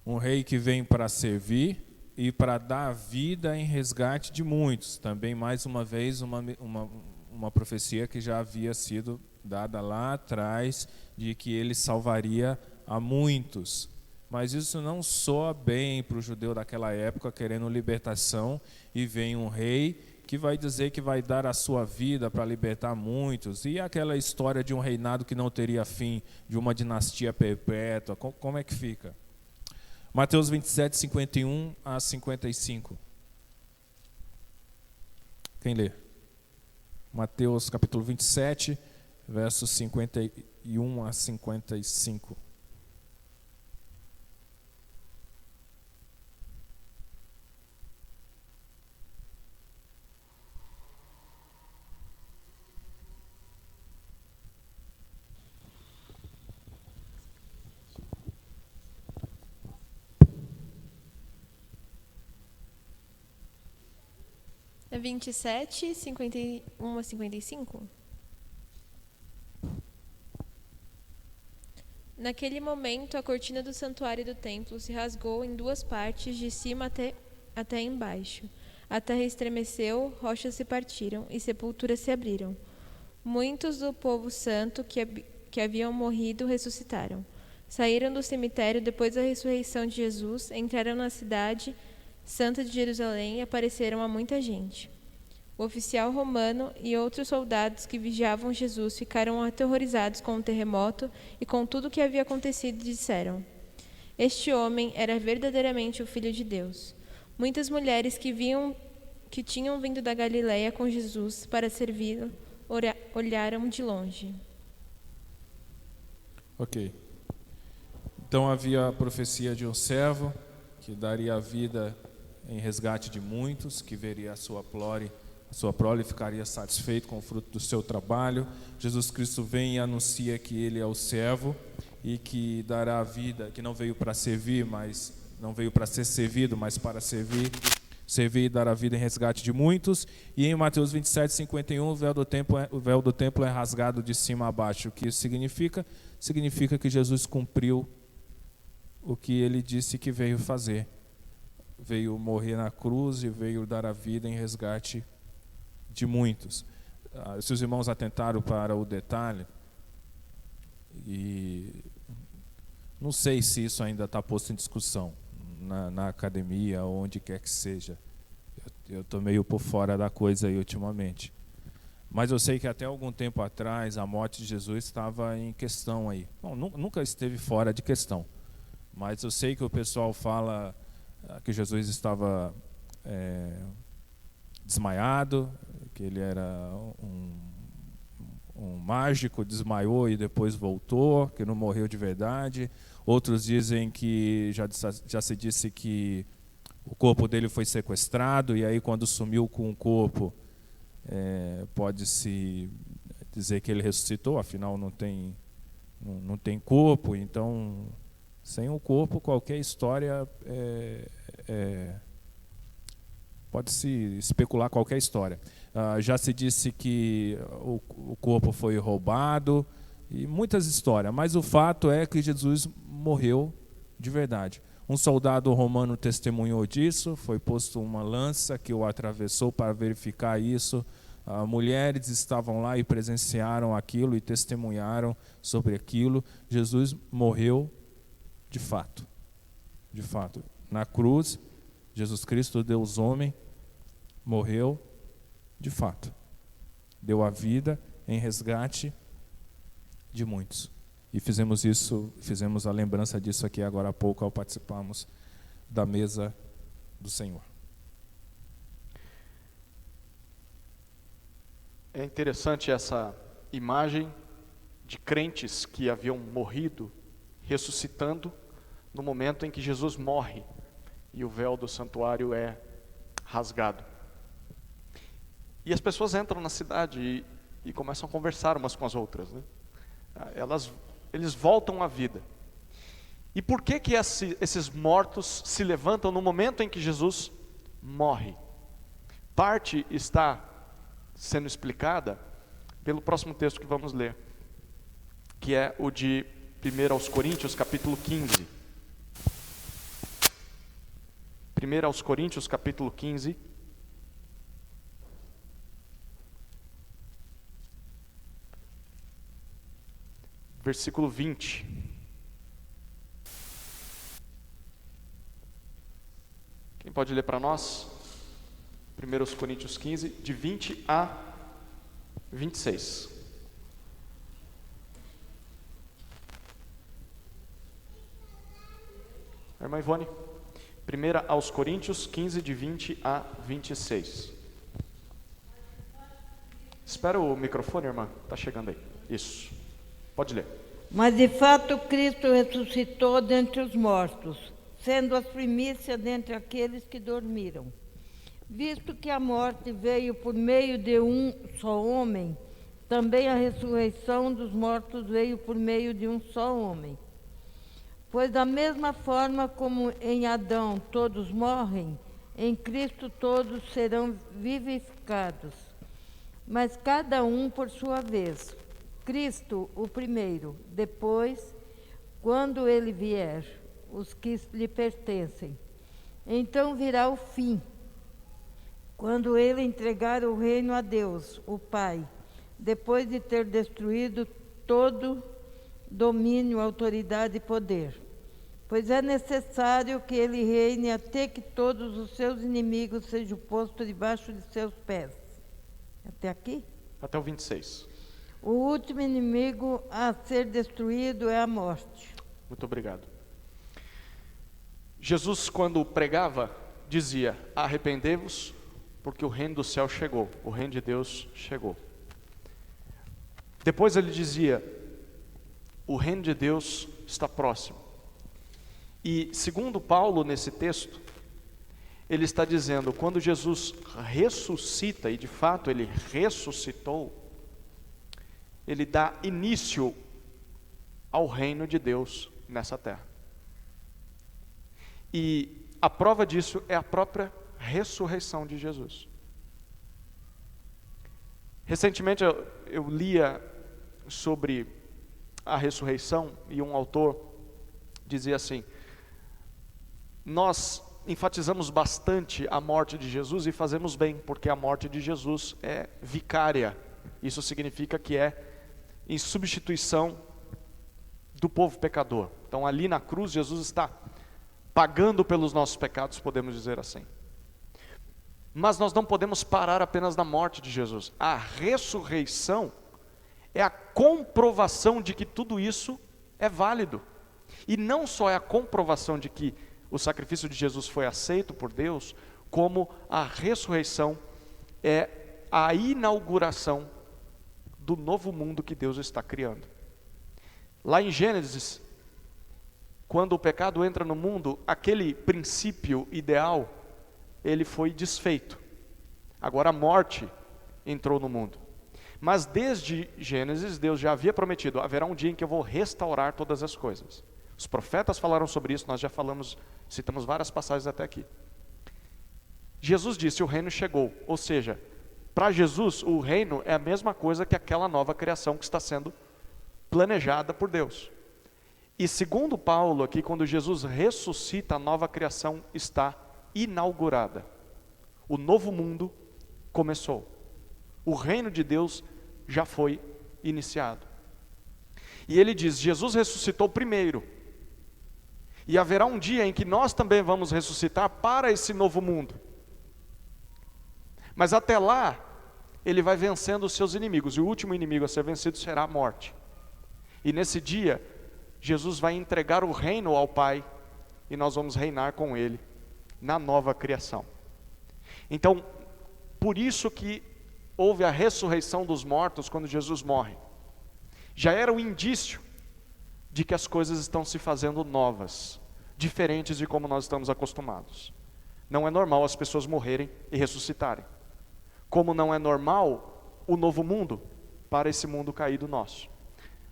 Um rei que vem para servir e para dar a vida em resgate de muitos. Também, mais uma vez, uma profecia que já havia sido dada lá atrás, de que ele salvaria a muitos. mas isso não soa bem para o judeu daquela época, querendo libertação, e vem um rei que vai dizer que vai dar a sua vida para libertar muitos, e aquela história de um reinado que não teria fim, de uma dinastia perpétua, como é que fica? Mateus 27, 51 a 55. Quem lê? Mateus capítulo 27, versos 51 a 55. É 27, 51 a 55? Naquele momento, a cortina do santuário e do templo se rasgou em duas partes, de cima até embaixo. A terra estremeceu, rochas se partiram e sepulturas se abriram. Muitos do povo santo que haviam morrido ressuscitaram. Saíram do cemitério depois da ressurreição de Jesus, entraram na cidade santa de Jerusalém e apareceram a muita gente. O oficial romano e outros soldados que vigiavam Jesus ficaram aterrorizados com o terremoto e com tudo o que havia acontecido e disseram: Este homem era verdadeiramente o Filho de Deus. Muitas mulheres que tinham vindo da Galiléia com Jesus para servi-lo olharam de longe. Ok. Então havia a profecia de um servo que daria a vida em resgate de muitos, que veria a sua prole ficaria satisfeito com o fruto do seu trabalho. Jesus Cristo vem e anuncia que ele é o servo e que dará a vida, que não veio para servir, mas não veio para ser servido, mas para servir e dar a vida em resgate de muitos. E em Mateus 27, 51, o véu do templo é rasgado de cima a baixo. O que isso significa? Significa que Jesus cumpriu o que ele disse que veio fazer. Veio morrer na cruz e veio dar a vida em resgate de muitos. Se os irmãos atentaram para o detalhe, e não sei se isso ainda está posto em discussão na academia, ou onde quer que seja. Eu estou meio por fora da coisa aí ultimamente. Mas eu sei que até algum tempo atrás a morte de Jesus estava em questão aí. Bom, nunca esteve fora de questão. Mas eu sei que o pessoal fala que Jesus estava desmaiado, que ele era um mágico, desmaiou e depois voltou, que não morreu de verdade. Outros dizem que já se disse que o corpo dele foi sequestrado, e aí quando sumiu com o corpo, pode-se dizer que ele ressuscitou, afinal não tem corpo, então sem o corpo qualquer história pode-se especular qualquer história. Já se disse que o corpo foi roubado, e muitas histórias, mas o fato é que Jesus morreu de verdade. Um soldado romano testemunhou disso, foi posto uma lança que o atravessou para verificar isso. Mulheres estavam lá e presenciaram aquilo e testemunharam sobre aquilo. Jesus morreu de fato. De fato. Na cruz, Jesus Cristo, Deus homem, morreu de fato. Deu a vida em resgate de muitos. E fizemos a lembrança disso aqui agora há pouco ao participarmos da mesa do Senhor. É interessante essa imagem de crentes que haviam morrido, ressuscitando no momento em que Jesus morre e o véu do santuário é rasgado. E as pessoas entram na cidade e começam a conversar umas com as outras, né? Eles voltam à vida. E por que esses mortos se levantam no momento em que Jesus morre? Parte está sendo explicada pelo próximo texto que vamos ler, que é o de 1 aos Coríntios, capítulo 15. 1 aos Coríntios, capítulo 15. Versículo 20. Quem pode ler para nós? 1 Coríntios 15, de 20 a 26. Irmã Ivone. 1 aos Coríntios 15, de 20 a 26. Espera o microfone, irmã. Está chegando aí. Isso. Pode ler. Mas de fato Cristo ressuscitou dentre os mortos, sendo as primícias dentre aqueles que dormiram. Visto que a morte veio por meio de um só homem, também a ressurreição dos mortos veio por meio de um só homem. Pois da mesma forma como em Adão todos morrem, em Cristo todos serão vivificados, mas cada um por sua vez. Cristo o primeiro, depois, quando ele vier, os que lhe pertencem. Então virá o fim, quando ele entregar o reino a Deus, o Pai, depois de ter destruído todo domínio, autoridade e poder. Pois é necessário que ele reine até que todos os seus inimigos sejam postos debaixo de seus pés. Até aqui? Até o 26. O último inimigo a ser destruído é a morte. Muito obrigado. Jesus, quando pregava, dizia: arrependei-vos, porque o reino do céu chegou, o reino de Deus chegou. Depois ele dizia: o reino de Deus está próximo. E segundo Paulo, nesse texto, ele está dizendo, quando Jesus ressuscita, e de fato ele ressuscitou, ele dá início ao reino de Deus nessa terra. E a prova disso é a própria ressurreição de Jesus. Recentemente eu lia sobre a ressurreição e um autor dizia assim: nós enfatizamos bastante a morte de Jesus e fazemos bem, porque a morte de Jesus é vicária. Isso significa que é em substituição do povo pecador. Então ali na cruz Jesus está pagando pelos nossos pecados, podemos dizer assim. Mas nós não podemos parar apenas na morte de Jesus. A ressurreição é a comprovação de que tudo isso é válido. E não só é a comprovação de que o sacrifício de Jesus foi aceito por Deus, como a ressurreição é a inauguração do novo mundo que Deus está criando. Lá em Gênesis, quando o pecado entra no mundo, aquele princípio ideal, ele foi desfeito. Agora a morte entrou no mundo. Mas desde Gênesis, Deus já havia prometido: haverá um dia em que eu vou restaurar todas as coisas. Os profetas falaram sobre isso, nós já falamos, citamos várias passagens até aqui. Jesus disse: o reino chegou, ou seja, para Jesus o reino é a mesma coisa que aquela nova criação que está sendo planejada por Deus. E segundo Paulo aqui, quando Jesus ressuscita, a nova criação está inaugurada. O novo mundo começou. O reino de Deus já foi iniciado. E ele diz: Jesus ressuscitou primeiro. E haverá um dia em que nós também vamos ressuscitar para esse novo mundo. Mas até lá, ele vai vencendo os seus inimigos. E o último inimigo a ser vencido será a morte. E nesse dia, Jesus vai entregar o reino ao Pai. E nós vamos reinar com Ele na nova criação. Então, por isso que houve a ressurreição dos mortos quando Jesus morre. Já era um indício de que as coisas estão se fazendo novas, diferentes de como nós estamos acostumados. Não é normal as pessoas morrerem e ressuscitarem. Como não é normal o novo mundo para esse mundo caído nosso.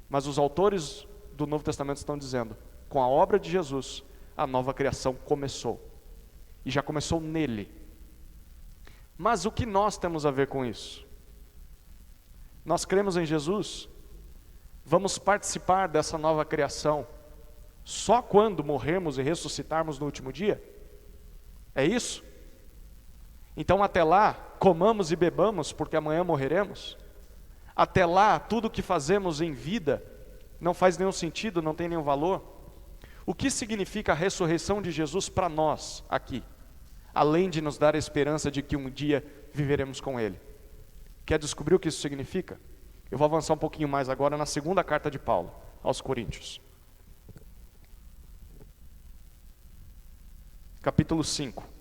Mas os autores do Novo Testamento estão dizendo: com a obra de Jesus, a nova criação começou. E já começou nele. Mas o que nós temos a ver com isso? Nós cremos em Jesus? Vamos participar dessa nova criação só quando morrermos e ressuscitarmos no último dia? É isso? Então até lá, comamos e bebamos, porque amanhã morreremos? Até lá, tudo que fazemos em vida não faz nenhum sentido, não tem nenhum valor? O que significa a ressurreição de Jesus para nós aqui? além de nos dar a esperança de que um dia viveremos com Ele. Quer descobrir o que isso significa? Eu vou avançar um pouquinho mais agora na segunda carta de Paulo aos Coríntios. Capítulo 5.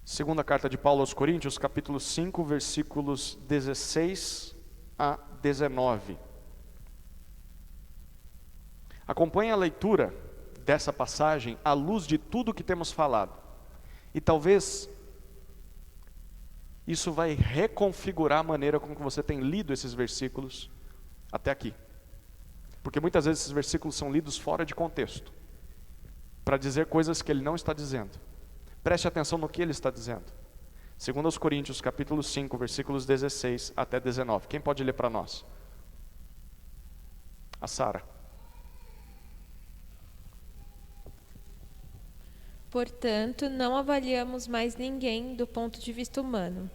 Segunda carta de Paulo aos Coríntios, capítulo 5, versículos 16 a 19. Acompanhe a leitura dessa passagem à luz de tudo que temos falado. E talvez isso vai reconfigurar a maneira como você tem lido esses versículos até aqui. Porque muitas vezes esses versículos são lidos fora de contexto, para dizer coisas que ele não está dizendo. Preste atenção no que ele está dizendo. 2 Coríntios, capítulo 5, versículos 16 até 19. Quem pode ler para nós? A Sara. Portanto, não avaliamos mais ninguém do ponto de vista humano.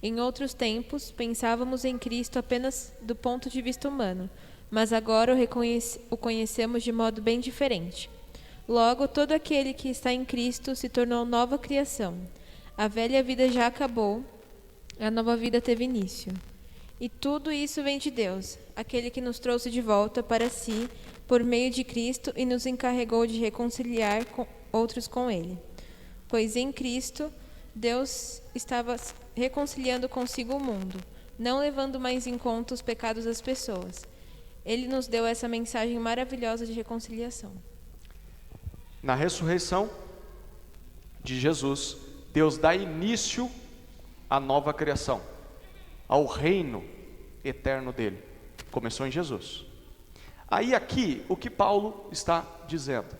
Em outros tempos, pensávamos em Cristo apenas do ponto de vista humano, mas agora o conhecemos de modo bem diferente. Logo, todo aquele que está em Cristo se tornou nova criação. A velha vida já acabou, a nova vida teve início. E tudo isso vem de Deus, aquele que nos trouxe de volta para si, por meio de Cristo, e nos encarregou de reconciliar outros com Ele. Pois em Cristo, Deus estava reconciliando consigo o mundo, não levando mais em conta os pecados das pessoas. Ele nos deu essa mensagem maravilhosa de reconciliação. Na ressurreição de Jesus, Deus dá início à nova criação, ao reino eterno dele. Começou em Jesus. Aí aqui, o que Paulo está dizendo?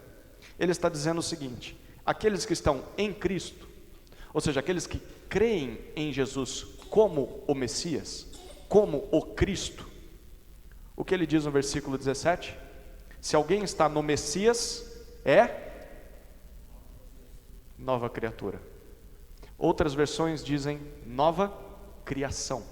Ele está dizendo o seguinte: aqueles que estão em Cristo, ou seja, aqueles que creem em Jesus como o Messias, como o Cristo. O que ele diz no versículo 17? Se alguém está no Messias, é nova criatura. Outras versões dizem nova criação.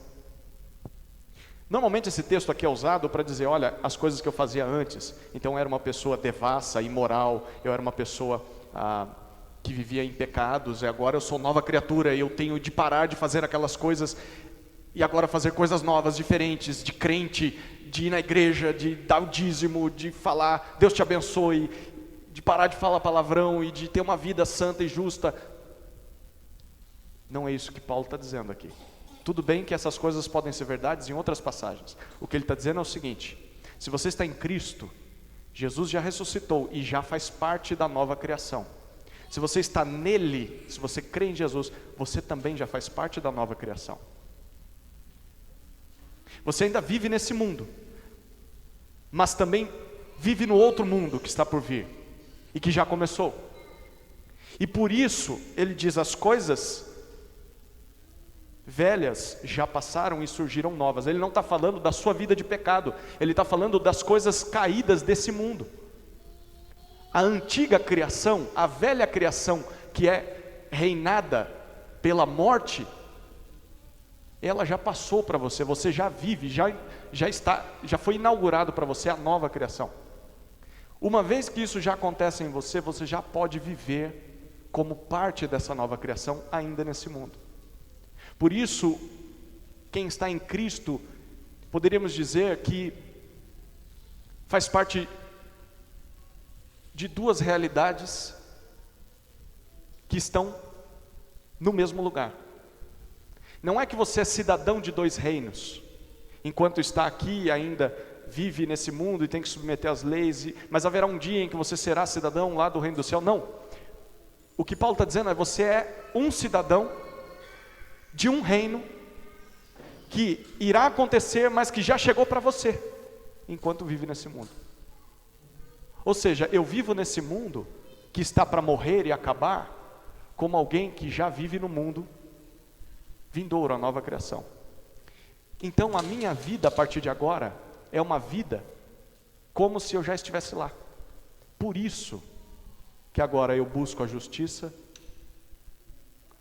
Normalmente esse texto aqui é usado para dizer, olha, as coisas que eu fazia antes. Então eu era uma pessoa devassa, imoral, eu era uma pessoa que vivia em pecados, e agora eu sou nova criatura, e eu tenho de parar de fazer aquelas coisas, e agora fazer coisas novas, diferentes, de crente, de ir na igreja, de dar o dízimo, de falar, Deus te abençoe, de parar de falar palavrão e de ter uma vida santa e justa. Não é isso que Paulo está dizendo aqui. Tudo bem que essas coisas podem ser verdades em outras passagens. O que ele está dizendo é o seguinte: se você está em Cristo, Jesus já ressuscitou e já faz parte da nova criação. Se você está nele, se você crê em Jesus, você também já faz parte da nova criação. Você ainda vive nesse mundo, mas também vive no outro mundo que está por vir e que já começou. E por isso ele diz: as coisas velhas já passaram e surgiram novas. Ele não está falando da sua vida de pecado, ele está falando das coisas caídas desse mundo. A antiga criação, a velha criação, que é reinada pela morte, ela já passou para você, você já vive, já foi inaugurado para você a nova criação. Uma vez que isso já acontece em você, você já pode viver como parte dessa nova criação ainda nesse mundo. Por isso, quem está em Cristo, poderíamos dizer que faz parte de duas realidades que estão no mesmo lugar. Não é que você é cidadão de dois reinos, enquanto está aqui ainda vive nesse mundo e tem que submeter às leis, mas haverá um dia em que você será cidadão lá do reino do céu. Não. O que Paulo está dizendo é: você é um cidadão de um reino que irá acontecer, mas que já chegou para você, enquanto vive nesse mundo. Ou seja, eu vivo nesse mundo que está para morrer e acabar, como alguém que já vive no mundo vindouro, a nova criação. Então a minha vida a partir de agora é uma vida como se eu já estivesse lá. Por isso que agora eu busco a justiça,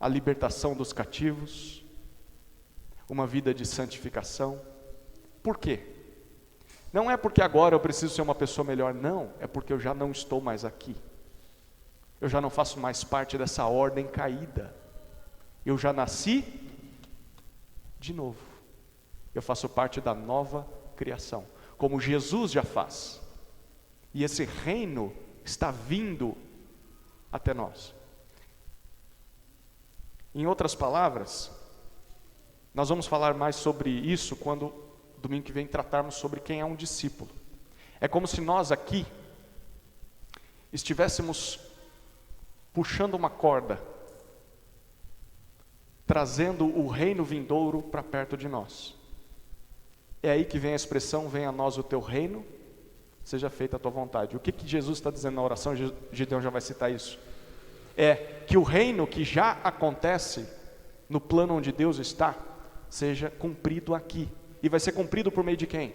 a libertação dos cativos, uma vida de santificação. Por quê? Não é porque agora eu preciso ser uma pessoa melhor, não, é porque eu já não estou mais aqui. Eu já não faço mais parte dessa ordem caída. Eu já nasci de novo. Eu faço parte da nova criação, como Jesus já faz. E esse reino está vindo até nós. Em outras palavras, nós vamos falar mais sobre isso quando domingo que vem tratarmos sobre quem é um discípulo. É como se nós aqui estivéssemos puxando uma corda, trazendo o reino vindouro para perto de nós. É aí que vem a expressão: venha a nós o teu reino, seja feita a tua vontade. O que Jesus está dizendo na oração? Gideão já vai citar isso. É que o reino que já acontece no plano onde Deus está, seja cumprido aqui. E vai ser cumprido por meio de quem?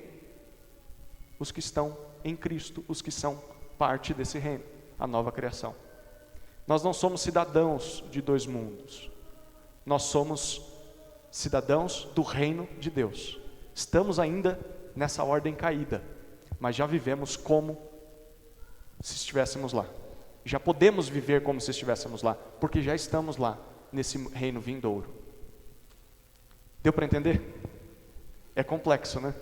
Os que estão em Cristo, os que são parte desse reino, a nova criação. Nós não somos cidadãos de dois mundos. Nós somos cidadãos do reino de Deus. Estamos ainda nessa ordem caída, mas já vivemos como se estivéssemos lá. Já podemos viver como se estivéssemos lá, porque já estamos lá, nesse reino vindouro. Deu para entender? É complexo, né?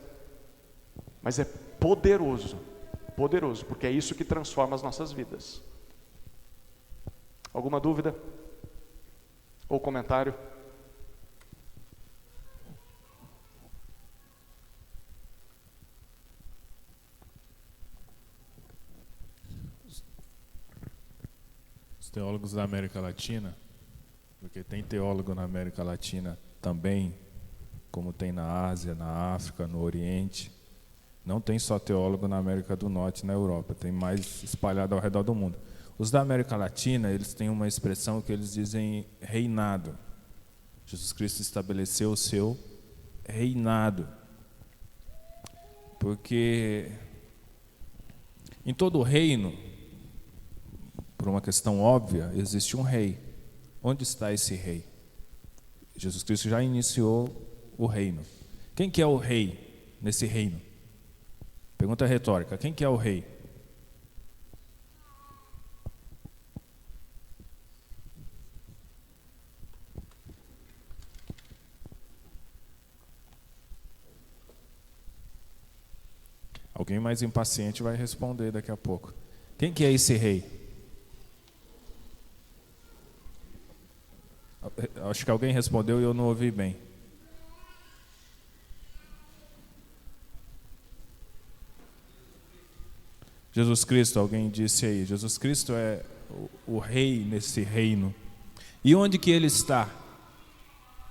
Mas é poderoso, poderoso, porque é isso que transforma as nossas vidas. Alguma dúvida? Ou comentário? Os teólogos da América Latina, porque tem teólogo na América Latina também, como tem na Ásia, na África, no Oriente. Não tem só teólogo na América do Norte e na Europa, tem mais espalhado ao redor do mundo. Os da América Latina, eles têm uma expressão que eles dizem reinado. Jesus Cristo estabeleceu o seu reinado. Porque em todo reino, por uma questão óbvia, existe um rei. Onde está esse rei? Jesus Cristo já iniciou o reino. Quem que é o rei nesse reino? Pergunta retórica: quem que é o rei? Alguém mais impaciente vai responder daqui a pouco. Quem que é esse rei? Acho que alguém respondeu e eu não ouvi bem. Jesus Cristo, alguém disse aí. Jesus Cristo é o rei nesse reino. E onde que ele está?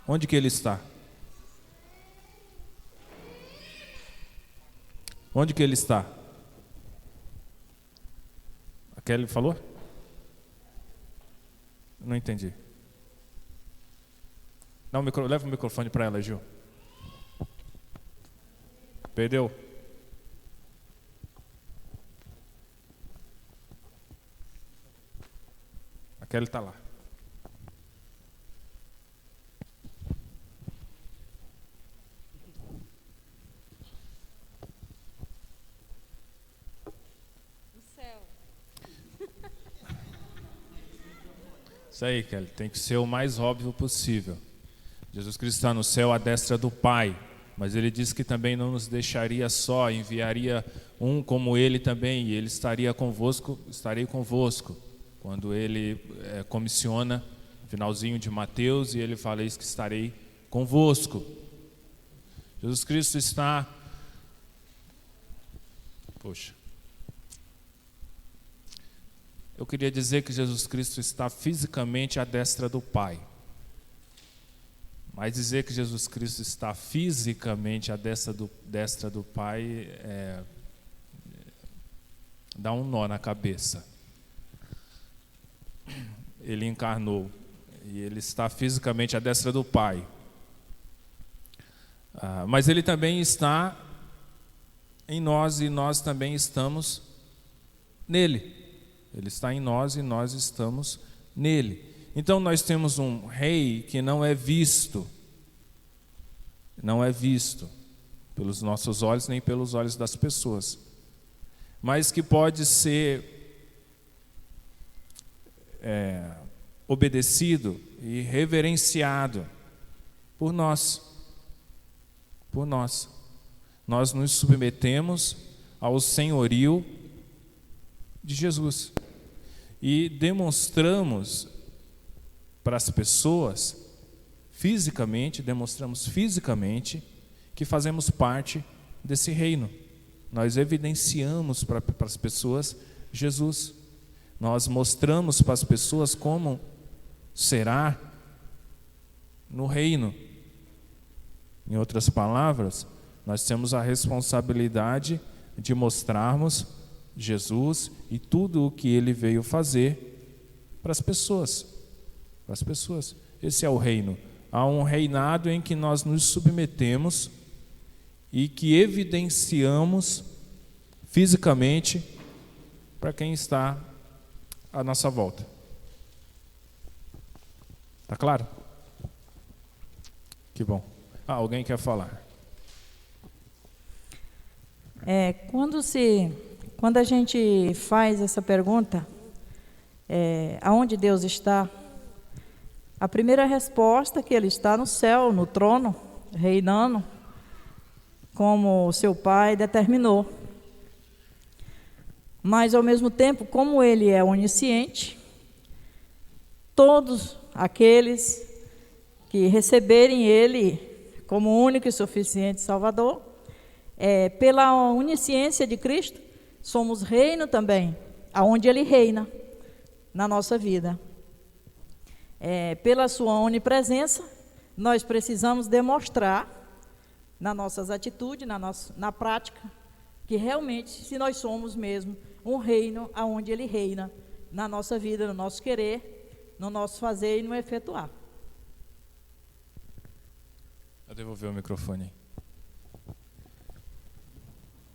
Onde que ele está? Onde que ele está? A Kelly falou? Não entendi. Não, leva o microfone para ela, Gil. Perdeu? A Kelly está lá. Isso aí, Kelly, tem que ser o mais óbvio possível. Jesus Cristo está no céu à destra do Pai, mas Ele disse que também não nos deixaria só, enviaria um como Ele também, e Ele estaria convosco, estarei convosco. Quando Ele comissiona, finalzinho de Mateus, e Ele fala isso, que estarei convosco. Jesus Cristo está... Poxa... Eu queria dizer que Jesus Cristo está fisicamente à destra do Pai. Mas dizer que Jesus Cristo está fisicamente à destra do Pai dá um nó na cabeça. Ele encarnou e ele está fisicamente à destra do Pai. Mas ele também está em nós e nós também estamos nele. Ele está em nós e nós estamos nele. Então nós temos um rei que não é visto pelos nossos olhos nem pelos olhos das pessoas, mas que pode ser obedecido e reverenciado por nós. Nós nos submetemos ao senhorio de Jesus e demonstramos para as pessoas demonstramos fisicamente que fazemos parte desse reino. Nós evidenciamos para as pessoas Jesus. Nós mostramos para as pessoas como será no reino. Em outras palavras, nós temos a responsabilidade de mostrarmos Jesus e tudo o que ele veio fazer para as pessoas. Esse é o reino. Há um reinado em que nós nos submetemos e que evidenciamos fisicamente para quem está à nossa volta. Tá claro? Que bom. Alguém quer falar? Quando a gente faz essa pergunta, aonde Deus está? A primeira resposta é que Ele está no céu, no trono, reinando, como o seu Pai determinou. Mas, ao mesmo tempo, como Ele é onisciente, todos aqueles que receberem Ele como único e suficiente Salvador, pela onisciência de Cristo, somos reino também, aonde Ele reina na nossa vida. Pela sua onipresença, nós precisamos demonstrar nas nossas atitudes, na prática, que realmente, se nós somos mesmo um reino aonde Ele reina na nossa vida, no nosso querer, no nosso fazer e no efetuar. Vou devolver o microfone.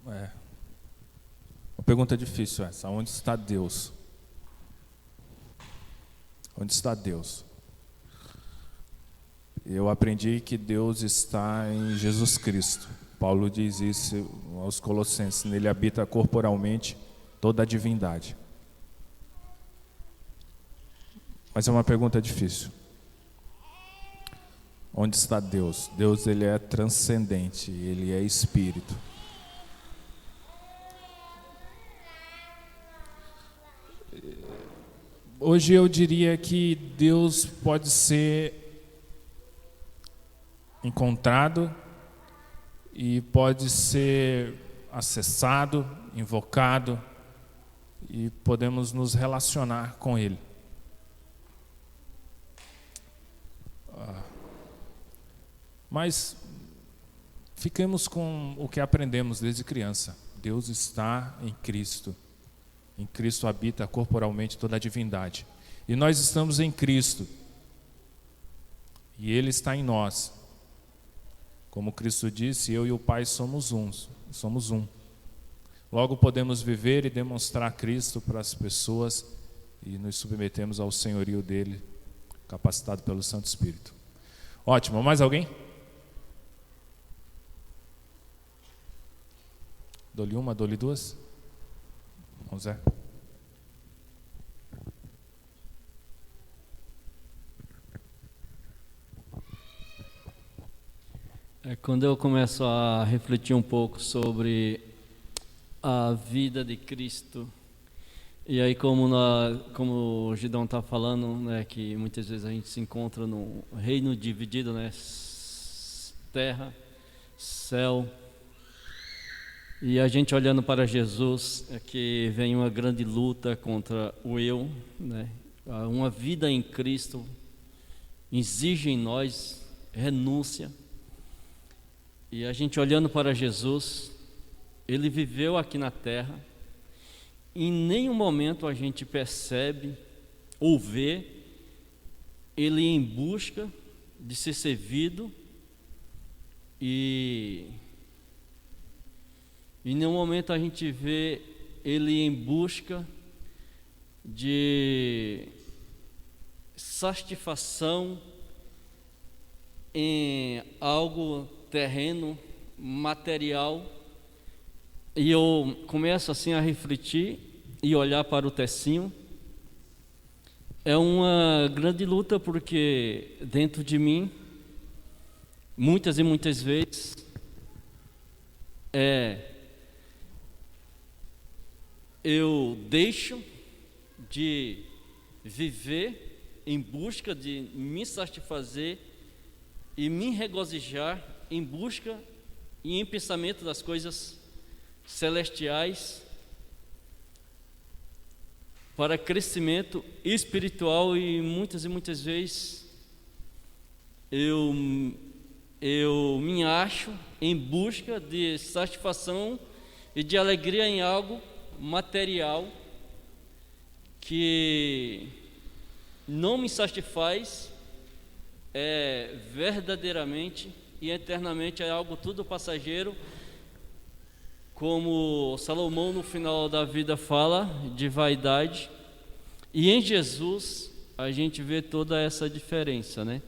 Uma pergunta difícil essa. Onde está Deus? Onde está Deus? Eu aprendi que Deus está em Jesus Cristo. Paulo diz isso aos Colossenses. Nele habita corporalmente toda a divindade. Mas é uma pergunta difícil. Onde está Deus? Deus, ele é transcendente, ele é espírito. Hoje eu diria que Deus pode ser encontrado e pode ser acessado, invocado e podemos nos relacionar com Ele. Mas fiquemos com o que aprendemos desde criança. Deus está em Cristo. Em Cristo habita corporalmente toda a divindade. E nós estamos em Cristo. E Ele está em nós. Como Cristo disse, eu e o Pai somos um. Logo podemos viver e demonstrar Cristo para as pessoas e nos submetemos ao senhorio dele, capacitado pelo Santo Espírito. Ótimo, mais alguém? Dou-lhe uma, dou-lhe duas? Vamos ver. Quando eu começo a refletir um pouco sobre a vida de Cristo, e aí como o Gidão está falando, né, que muitas vezes a gente se encontra num reino dividido, né, terra, céu, e a gente olhando para Jesus, que vem uma grande luta contra o eu, né? Uma vida em Cristo exige em nós renúncia. E a gente olhando para Jesus, Ele viveu aqui na terra, em nenhum momento a gente percebe ou vê Ele em busca de ser servido E em nenhum momento a gente vê ele em busca de satisfação em algo terreno, material. E eu começo assim a refletir e olhar para o Tecinho. É uma grande luta, porque dentro de mim, muitas e muitas vezes, eu deixo de viver em busca de me satisfazer e me regozijar em busca e em pensamento das coisas celestiais, para crescimento espiritual. E muitas vezes eu me acho em busca de satisfação e de alegria em algo material que não me satisfaz verdadeiramente e eternamente. É algo tudo passageiro, como Salomão no final da vida fala de vaidade. E em Jesus a gente vê toda essa diferença, né?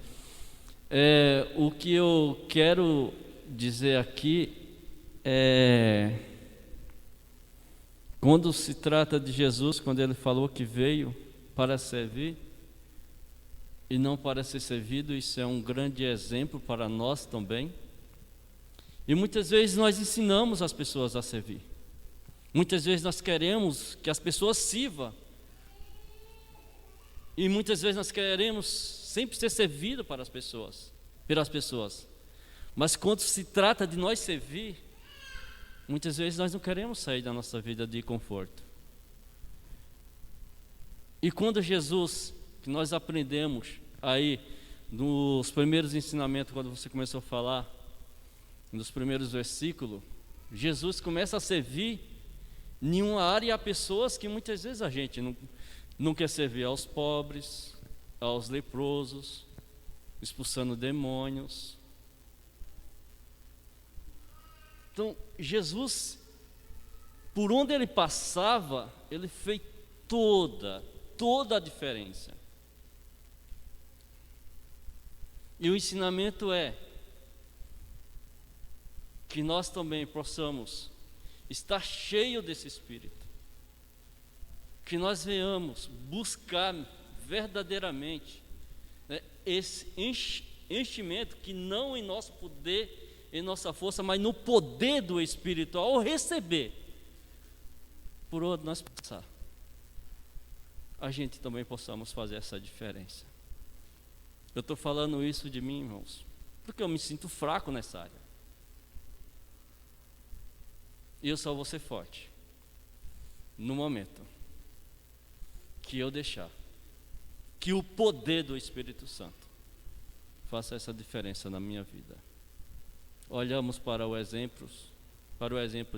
O que eu quero dizer aqui é, quando se trata de Jesus, quando ele falou que veio para servir e não para ser servido, isso é um grande exemplo para nós também. E muitas vezes nós ensinamos as pessoas a servir. Muitas vezes nós queremos que as pessoas sirvam. E muitas vezes nós queremos sempre ser servido pelas pessoas. Mas quando se trata de nós servir, muitas vezes nós não queremos sair da nossa vida de conforto. E quando Jesus, que nós aprendemos aí nos primeiros ensinamentos, quando você começou a falar, nos primeiros versículos, Jesus começa a servir em uma área, e há pessoas que muitas vezes a gente não quer servir: aos pobres, aos leprosos, expulsando demônios. Então, Jesus, por onde ele passava, ele fez toda a diferença. E o ensinamento é que nós também possamos estar cheios desse Espírito, que nós venhamos buscar verdadeiramente, né, esse enchimento, que não em nosso poder, em nossa força, mas no poder do Espírito, ao receber, por onde nós passar, a gente também possamos fazer essa diferença. Eu estou falando isso de mim, irmãos, porque eu me sinto fraco nessa área. E eu só vou ser forte no momento que eu deixar que o poder do Espírito Santo faça essa diferença na minha vida. Olhamos para o exemplo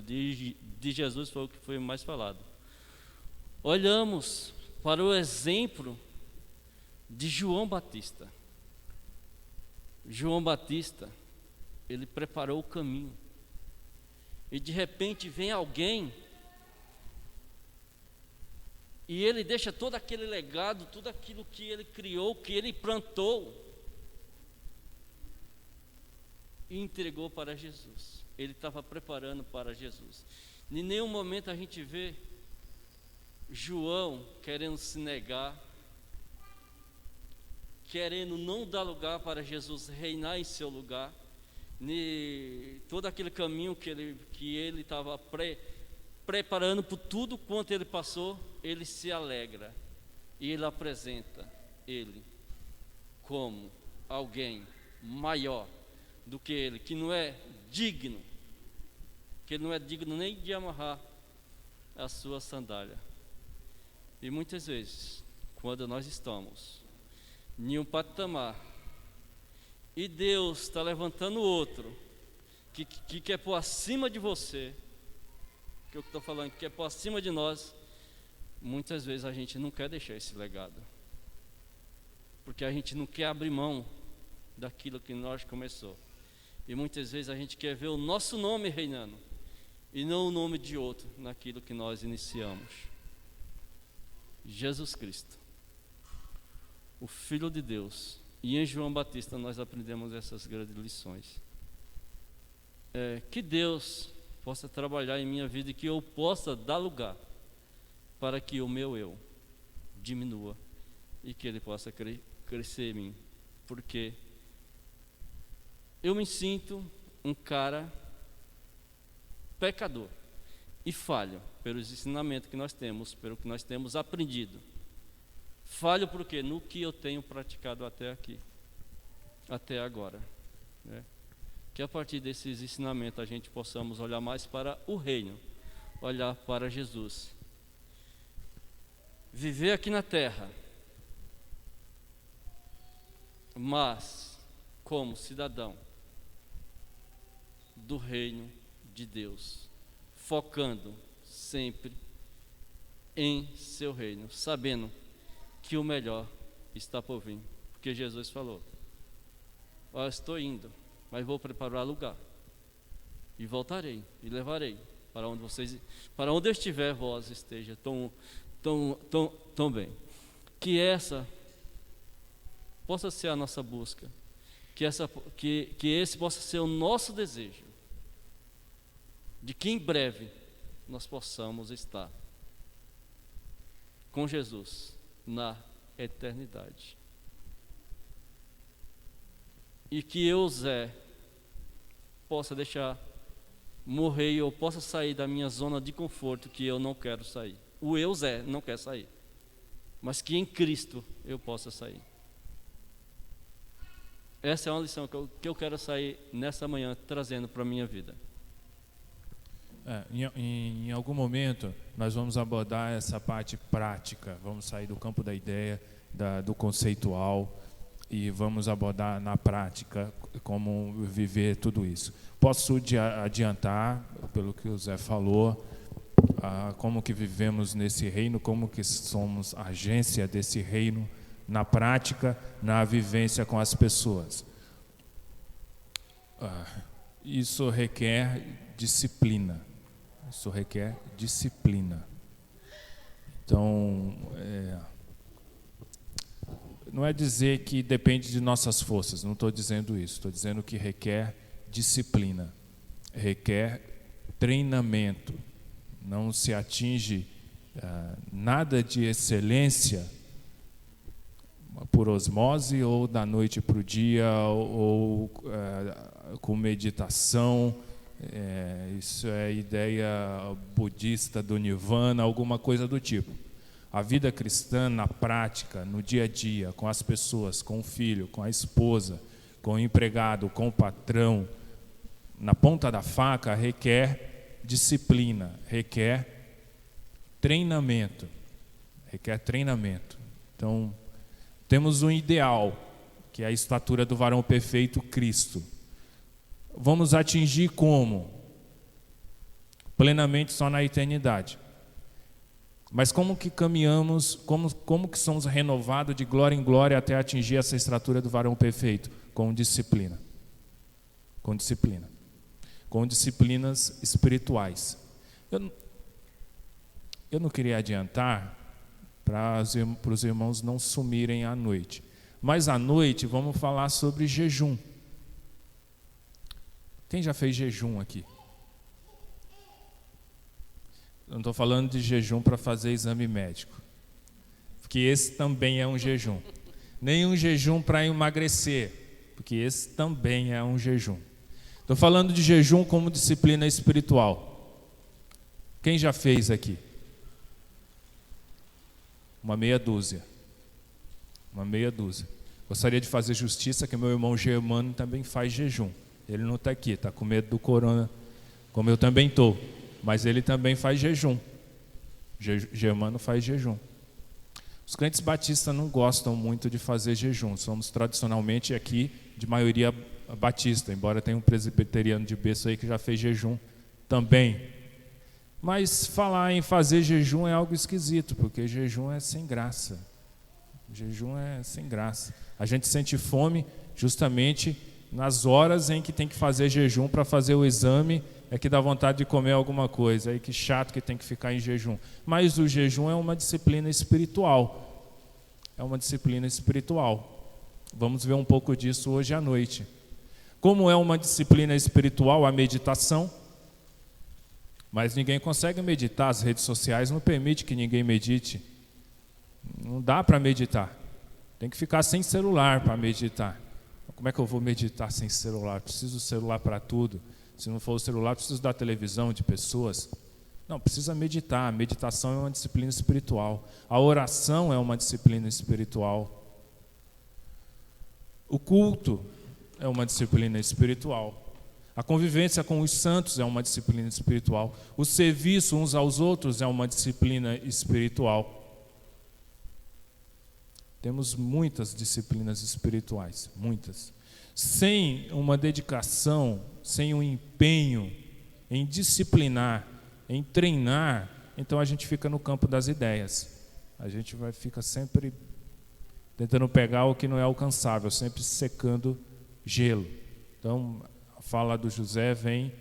de Jesus, foi o que foi mais falado. Olhamos para o exemplo de João Batista. João Batista, ele preparou o caminho. E de repente vem alguém e ele deixa todo aquele legado, tudo aquilo que ele criou, que ele plantou, e entregou para Jesus. Ele estava preparando para Jesus. Em nenhum momento a gente vê João querendo se negar, querendo não dar lugar para Jesus reinar em seu lugar. Todo aquele caminho que ele estava preparando por tudo quanto ele passou, ele se alegra e ele apresenta ele como alguém maior do que ele, que não é digno nem de amarrar a sua sandália. E muitas vezes, quando nós estamos em um patamar e Deus está levantando outro que quer pôr acima de você, que eu estou falando, que quer pôr acima de nós, muitas vezes a gente não quer deixar esse legado, porque a gente não quer abrir mão daquilo que nós começou. E muitas vezes a gente quer ver o nosso nome reinando e não o nome de outro naquilo que nós iniciamos. Jesus Cristo, o Filho de Deus. E em João Batista nós aprendemos essas grandes lições. Que Deus possa trabalhar em minha vida e que eu possa dar lugar para que o meu eu diminua e que ele possa crescer em mim. Porque eu me sinto um cara pecador e falho pelos ensinamentos que nós temos, pelo que nós temos aprendido. Falho porque no que eu tenho praticado até aqui, até agora, né? Que a partir desses ensinamentos a gente possamos olhar mais para o reino, olhar para Jesus. Viver aqui na terra, mas como cidadão do reino de Deus, focando sempre em seu reino, sabendo que o melhor está por vir, porque Jesus falou: eu estou indo, mas vou preparar lugar e voltarei e levarei para onde eu estiver, vós esteja tão bem. Que essa possa ser a nossa busca, que esse possa ser o nosso desejo, de que em breve nós possamos estar com Jesus na eternidade. E que eu, Zé, possa deixar morrer e eu possa sair da minha zona de conforto que eu não quero sair. O eu, Zé, não quer sair, mas que em Cristo eu possa sair. Essa é uma lição que eu quero sair nessa manhã trazendo para a minha vida. Em algum momento nós vamos abordar essa parte prática, vamos sair do campo da ideia, do conceitual, e vamos abordar na prática como viver tudo isso. Posso adiantar, pelo que o Zé falou, como que vivemos nesse reino, como que somos agência desse reino na prática, na vivência com as pessoas. Isso requer disciplina. Isso requer disciplina. Então, não é dizer que depende de nossas forças, não estou dizendo isso, estou dizendo que requer disciplina, requer treinamento. Não se atinge nada de excelência por osmose ou da noite para o dia ou com meditação. Isso é ideia budista do Nirvana, alguma coisa do tipo. A vida cristã na prática, no dia a dia, com as pessoas, com o filho, com a esposa, com o empregado, com o patrão, na ponta da faca, requer disciplina, requer treinamento. Requer treinamento. Então, temos um ideal, que é a estatura do varão perfeito, Cristo. Vamos atingir como? Plenamente só na eternidade. Mas como que caminhamos, como que somos renovados de glória em glória até atingir essa estatura do varão perfeito? Com disciplina. Com disciplina. Com disciplinas espirituais. Eu não queria adiantar para os irmãos não sumirem à noite. Mas à noite vamos falar sobre jejum. Quem já fez jejum aqui? Eu não estou falando de jejum para fazer exame médico, porque esse também é um jejum. Nem um jejum para emagrecer, porque esse também é um jejum. Estou falando de jejum como disciplina espiritual. Quem já fez aqui? Uma meia dúzia. Uma meia dúzia. Gostaria de fazer justiça que meu irmão Germano também faz jejum. Ele não está aqui, está com medo do corona, como eu também estou. Mas ele também faz jejum. Germano faz jejum. Os crentes batistas não gostam muito de fazer jejum. Somos tradicionalmente aqui de maioria batista, embora tenha um presbiteriano de berço aí que já fez jejum também. Mas falar em fazer jejum é algo esquisito, porque jejum é sem graça. Jejum é sem graça. A gente sente fome justamente Nas horas em que tem que fazer jejum para fazer o exame, é que dá vontade de comer alguma coisa. Aí que chato que tem que ficar em jejum. Mas o jejum é uma disciplina espiritual. É uma disciplina espiritual. Vamos ver um pouco disso hoje à noite. Como é uma disciplina espiritual a meditação? Mas ninguém consegue meditar. As redes sociais não permitem que ninguém medite. Não dá para meditar. Tem que ficar sem celular para meditar. Como é que eu vou meditar sem celular? Preciso do celular para tudo. Se não for o celular, preciso da televisão, de pessoas. Não, precisa meditar. A meditação é uma disciplina espiritual. A oração é uma disciplina espiritual. O culto é uma disciplina espiritual. A convivência com os santos é uma disciplina espiritual. O serviço uns aos outros é uma disciplina espiritual. Temos muitas disciplinas espirituais, muitas. Sem uma dedicação, sem um empenho em disciplinar, em treinar, então a gente fica no campo das ideias. A gente fica sempre tentando pegar o que não é alcançável, sempre secando gelo. Então, a fala do José vem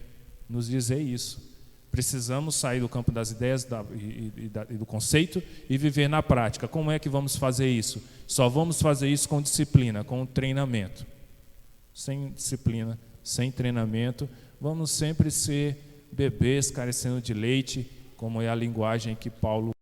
nos dizer isso. Precisamos sair do campo das ideias e do conceito e viver na prática. Como é que vamos fazer isso? Só vamos fazer isso com disciplina, com treinamento. Sem disciplina, sem treinamento, vamos sempre ser bebês carecendo de leite, como é a linguagem que Paulo